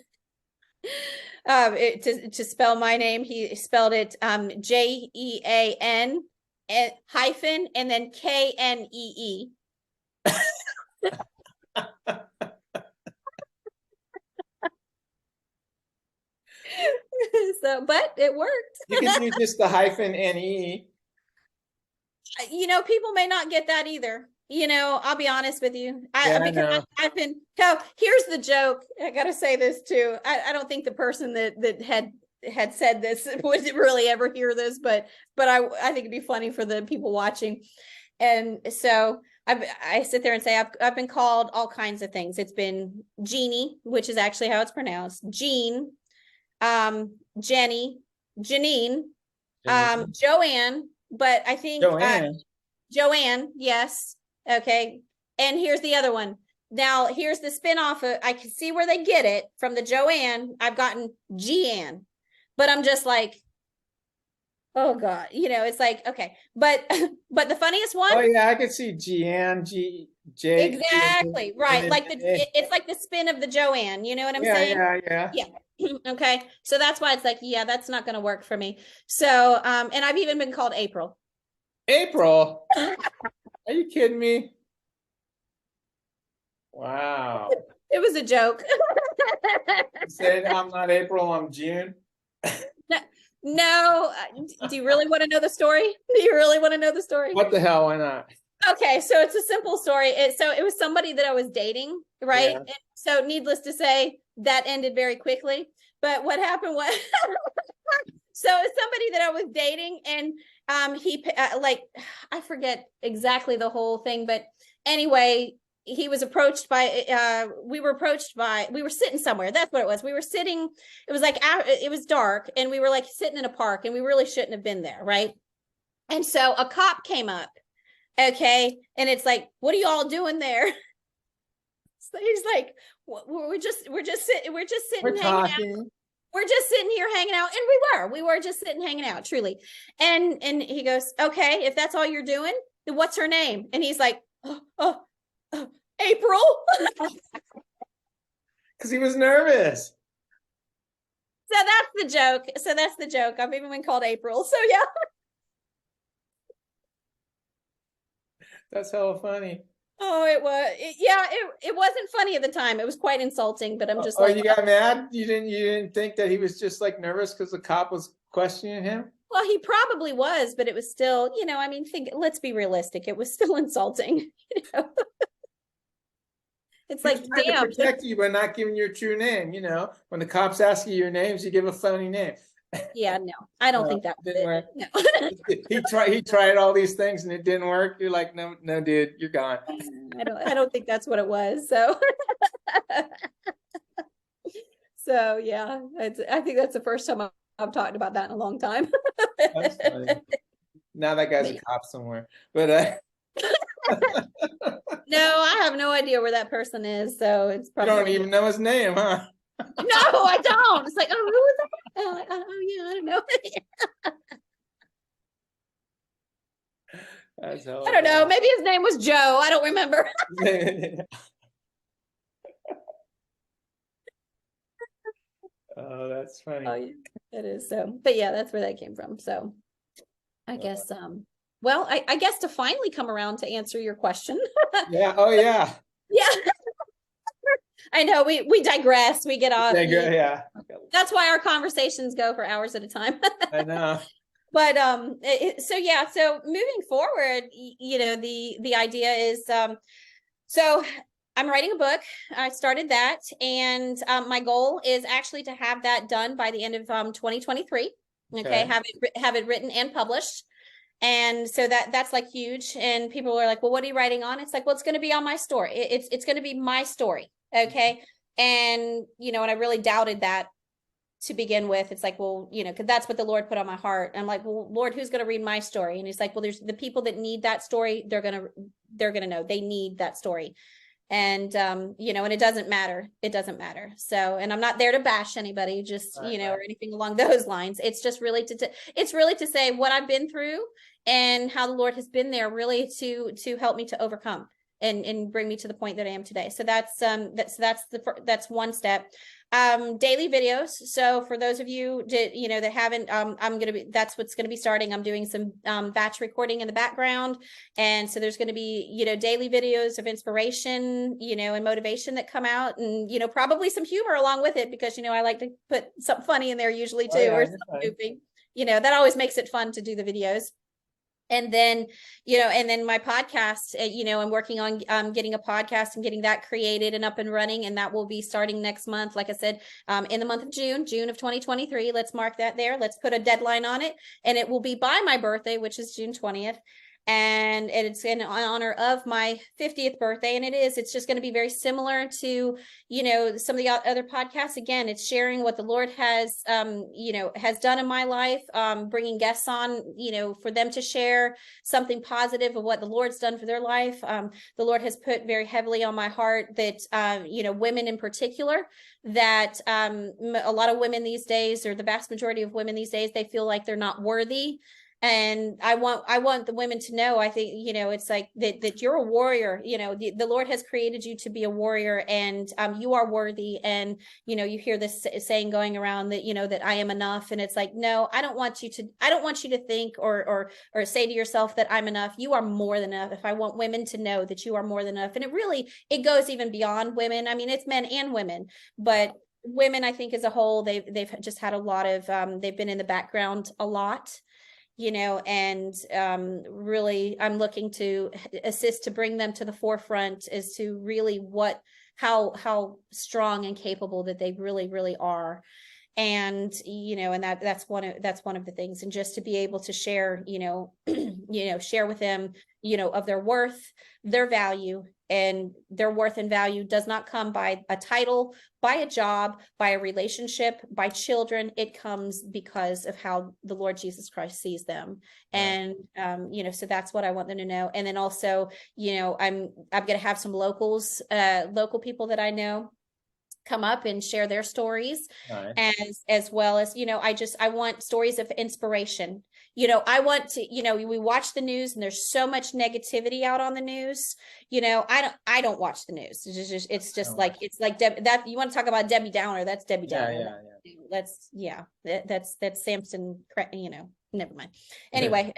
to spell my name, he spelled it JEAN hyphen and then KNEE. So, but it worked. You can do just the hyphen NE. People may not get that either. You know, I'll be honest with you. Yeah, I Because know. I've been, no, here's the joke. I gotta say this too. I don't think the person that had said this would really ever hear this, but I think it'd be funny for the people watching. And so I sit there and say I've been called all kinds of things. It's been Jeannie, which is actually how it's pronounced, Jean, Jenny, Janine, Janine. Joanne, but I think Joanne. Joanne, yes. Okay. And here's the other one. Now, here's the spinoff. I can see where they get it from the Joanne. I've gotten Jeanne, but I'm just like, oh God, you know, it's like, okay. But the funniest one, Oh yeah, I could see Jeanne, exactly, and right. then Like it's like the spin of the Joanne, you know what I'm yeah, saying? yeah, yeah. Yeah. Okay. So that's why it's like, yeah, that's not going to work for me. So, and I've even been called April. April. Are you kidding me? Wow. It was a joke. You said I'm not April, I'm June. No, do you really want to know the story? Do you really want to know the story? What the hell? Why not? Okay, so it's a simple story. So it was somebody that I was dating, right? Yeah. And so needless to say, that ended very quickly. But what happened was, so it's somebody that I was dating, and he like, I forget exactly the whole thing, but anyway, he was approached by we were sitting somewhere. That's what it was. We were sitting, it was like it was dark, and we were like sitting in a park, and we really shouldn't have been there, right? And so a cop came up, okay, and it's like, what are you all doing there? So he's like, we're just sitting We're hanging out. talking. We're just sitting here hanging out. And we were just sitting hanging out, truly. And he goes, okay, if that's all you're doing, then what's her name? And he's like, April. Because he was nervous. So that's the joke. I've even been called April. So yeah. That's hella funny. Oh, it wasn't funny at the time. It was quite insulting, but I'm just Oh, like, you got mad? You didn't think that he was just like nervous because the cop was questioning him? well, he probably was, but it was still, you know, I mean, let's be realistic. It was still insulting. You know? It's like, Trying to damn. protect you by not giving your true name. You know, when the cops ask you your names, you give a phony name. Yeah, no, I don't think that was didn't it. work. No. He tried all these things and it didn't work. You're like, no, dude, you're gone. I don't think that's what it was. So so yeah, I think that's the first time I've talked about that in a long time. That's funny. Now that guy's a cop somewhere. But no, I have no idea where that person is. So it's you probably don't even know his name, huh? no, I don't. It's like, oh, who is that? Like, oh yeah, I don't know. I don't know. Maybe his name was Joe. I don't remember. Oh, that's funny. Oh, yeah, it is. So, but yeah, that's where that came from. So I guess, well, I guess to finally come around to answer your question. Yeah. Oh, yeah. Yeah. I know we digress. We get off. Yeah. That's why our conversations go for hours at a time. I know. But so yeah, so moving forward, you know, the idea is so I'm writing a book. I started that, and my goal is actually to have that done by the end of 2023. Okay, have it written and published. And so that's like huge. And people are like, well, what are you writing on? It's like, well, it's going to be on my story. It's going to be my story. Okay. And, you know, and I really doubted that to begin with. It's like, well, you know, because that's what the Lord put on my heart. I'm like, well, Lord, who's going to read my story? And he's like, well, there's the people that need that story. They're going to know they need that story. And, you know, and it doesn't matter. It doesn't matter. So, and I'm not there to bash anybody, just, you know, or anything along those lines. It's just really it's really to say what I've been through and how the Lord has been there really to help me to overcome and bring me to the point that I am today. So that's one step. Daily videos. So for those of you that haven't, that's what's going to be starting. I'm doing some batch recording in the background. And so there's going to be, daily videos of inspiration, and motivation that come out, and, probably some humor along with it, because, I like to put something funny in there usually too, or something goofy, that always makes it fun to do the videos. And then, and then my podcast, I'm working on getting a podcast and getting that created and up and running. And that will be starting next month. Like I said, in the month of June of 2023. Let's mark that there. Let's put a deadline on it. And it will be by my birthday, which is June 20th. And it's in honor of my 50th birthday. And it's just going to be very similar to, some of the other podcasts. Again, it's sharing what the Lord has, has done in my life, bringing guests on, for them to share something positive of what the Lord's done for their life. The Lord has put very heavily on my heart that, women in particular, that a lot of women these days, or the vast majority of women these days, they feel like they're not worthy. And I want the women to know, I think, it's like that you're a warrior. The Lord has created you to be a warrior, and you are worthy. And, you hear this saying going around that, that I am enough. And it's like, no, I don't want you to think or say to yourself that I'm enough. You are more than enough. If I want women to know that you are more than enough. And it goes even beyond women. I mean, it's men and women, but women, I think as a whole, they've just had a lot of, they've been in the background a lot, and really I'm looking to assist to bring them to the forefront as to really how strong and capable that they really, really are. And, and that's one of the things. And just to be able to share, share with them, of their worth, their value, and their worth and value does not come by a title, by a job, by a relationship, by children. It comes because of how the Lord Jesus Christ sees them. Right. And, so that's what I want them to know. And then also, I'm going to have some local people that I know come up and share their stories. Right. as well as, I want stories of inspiration. I want to, we watch the news and there's so much negativity out on the news. I don't watch the news. It's just like, it's like that you want to talk about Debbie Downer. That's Debbie Downer. That's Samson, never mind. Anyway,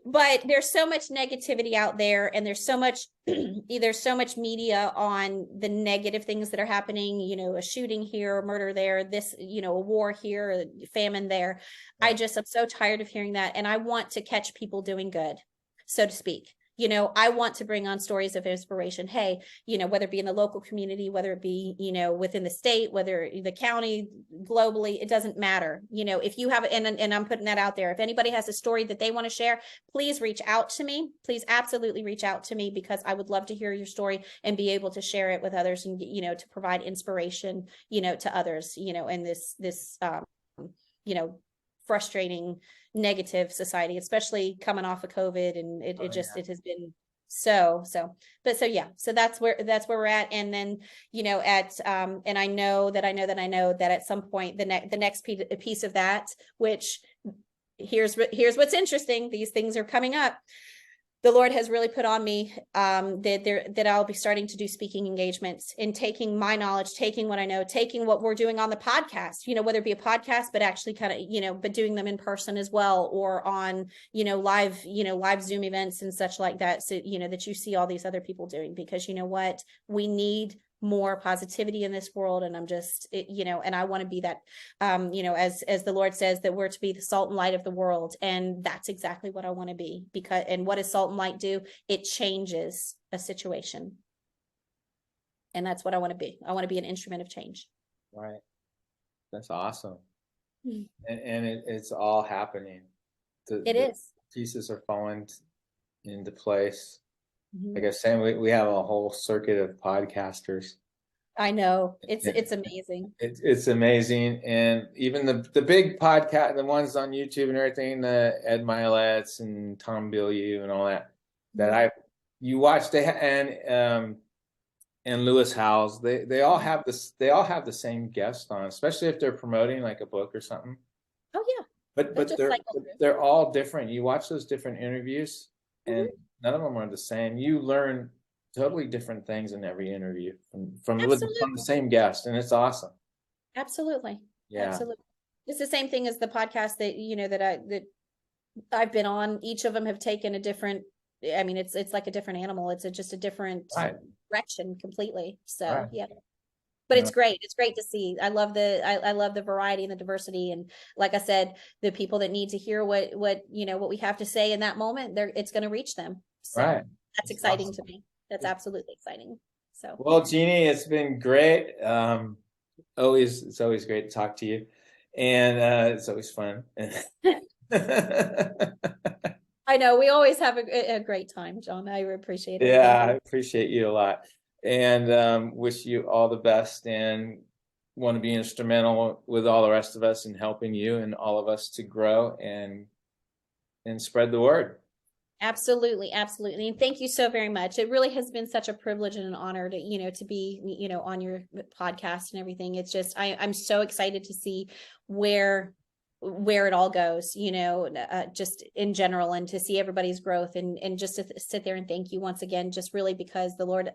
but there's so much negativity out there, and there's so much media on the negative things that are happening, a shooting here, a murder there, this, a war here, a famine there. I'm so tired of hearing that. And I want to catch people doing good, so to speak. I want to bring on stories of inspiration. Hey, whether it be in the local community, whether it be, within the state, whether the county, globally, it doesn't matter. If you have, and I'm putting that out there, if anybody has a story that they want to share, please reach out to me. Please absolutely reach out to me, because I would love to hear your story and be able to share it with others, and, to provide inspiration, to others, in this, frustrating, negative society, especially coming off of COVID. And it has been so that's where we're at. And then, and I know that at some point the next piece of that, which here's what's interesting. These things are coming up. The Lord has really put on me that I'll be starting to do speaking engagements, and taking my knowledge, taking what I know, taking what we're doing on the podcast, whether it be a podcast, but actually kind of, but doing them in person as well, or on, live Zoom events and such like that. So, that you see all these other people doing, because you know what, we need more positivity in this world. And I'm just, and I want to be that, as the Lord says, that we're to be the salt and light of the world. And that's exactly what I want to be. Because, and what does salt and light do? It changes a situation. And that's what I want to be. I want to be an instrument of change. Right. That's awesome. And it's all happening. The pieces are falling into place. Like I was saying, we have a whole circuit of podcasters. I know. It's amazing. It's amazing. And even the big podcast, the ones on YouTube and everything, the Ed Milet's and Tom Bilyeu and all that, you watch, and Lewis Howes, they all have the same guest on, especially if they're promoting like a book or something. Oh yeah. But they're all different. You watch those different interviews, and none of them are the same. You learn totally different things in every interview from the same guest, and it's awesome. Absolutely. Yeah. Absolutely. It's the same thing as the podcast that that I've been on. Each of them have taken a different. I mean, it's like a different animal. It's just a different direction completely. So yeah. But it's great. It's great to see. I love the variety and the diversity. And like I said, the people that need to hear what we have to say in that moment, it's going to reach them. So Right. that's That's exciting awesome. to me. That's absolutely exciting. So Well, Jeannie, it's been great. It's always great to talk to you, and it's always fun. I know we always have a great time, John. I appreciate it. Thank Yeah, I you. appreciate you a lot, and wish you all the best, and want to be instrumental with all the rest of us in helping you and all of us to grow and spread the word. Absolutely, absolutely. And thank you so very much. It really has been such a privilege and an honor to be, on your podcast and everything. It's just I'm so excited to see where it all goes, just in general, and to see everybody's growth, and just to sit there and thank you once again, just really because the Lord,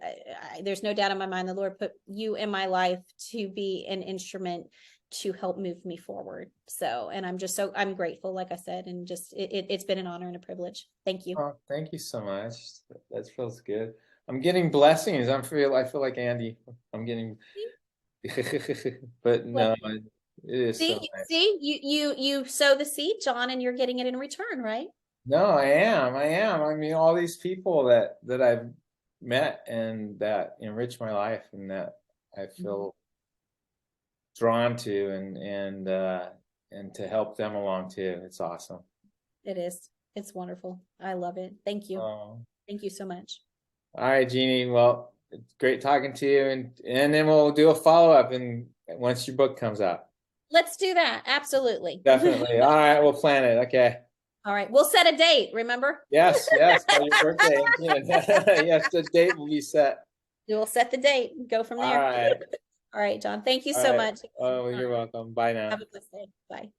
there's no doubt in my mind, the Lord put you in my life to be an instrument to help move me forward. So, and I'm grateful, like I said, and just it's been an honor and a privilege. Thank you. Oh, thank you so much. That feels good. I'm getting blessings. I feel like Andy. I'm getting, but Well, no, it is so nice. you sow the seed, John, and you're getting it in return, right? No, I am. I am. I mean, all these people that I've met and that enrich my life and that I feel drawn to and to help them along too. It's awesome. It is. It's wonderful. I love it. Thank you. Oh, Thank you so much. all right, Jeannie. Well, it's great talking to you, and then we'll do a follow-up and once your book comes out. Let's do that. Absolutely. Definitely. All right, we'll plan it. Okay. All right. We'll set a date, remember? Yes, yes, by your birthday. Yes, the date will be set. We'll set the date and go from All there. right. All right, John. Thank you All so right. much. Oh, All you're right. welcome. Bye now. Have a blessed day. Bye.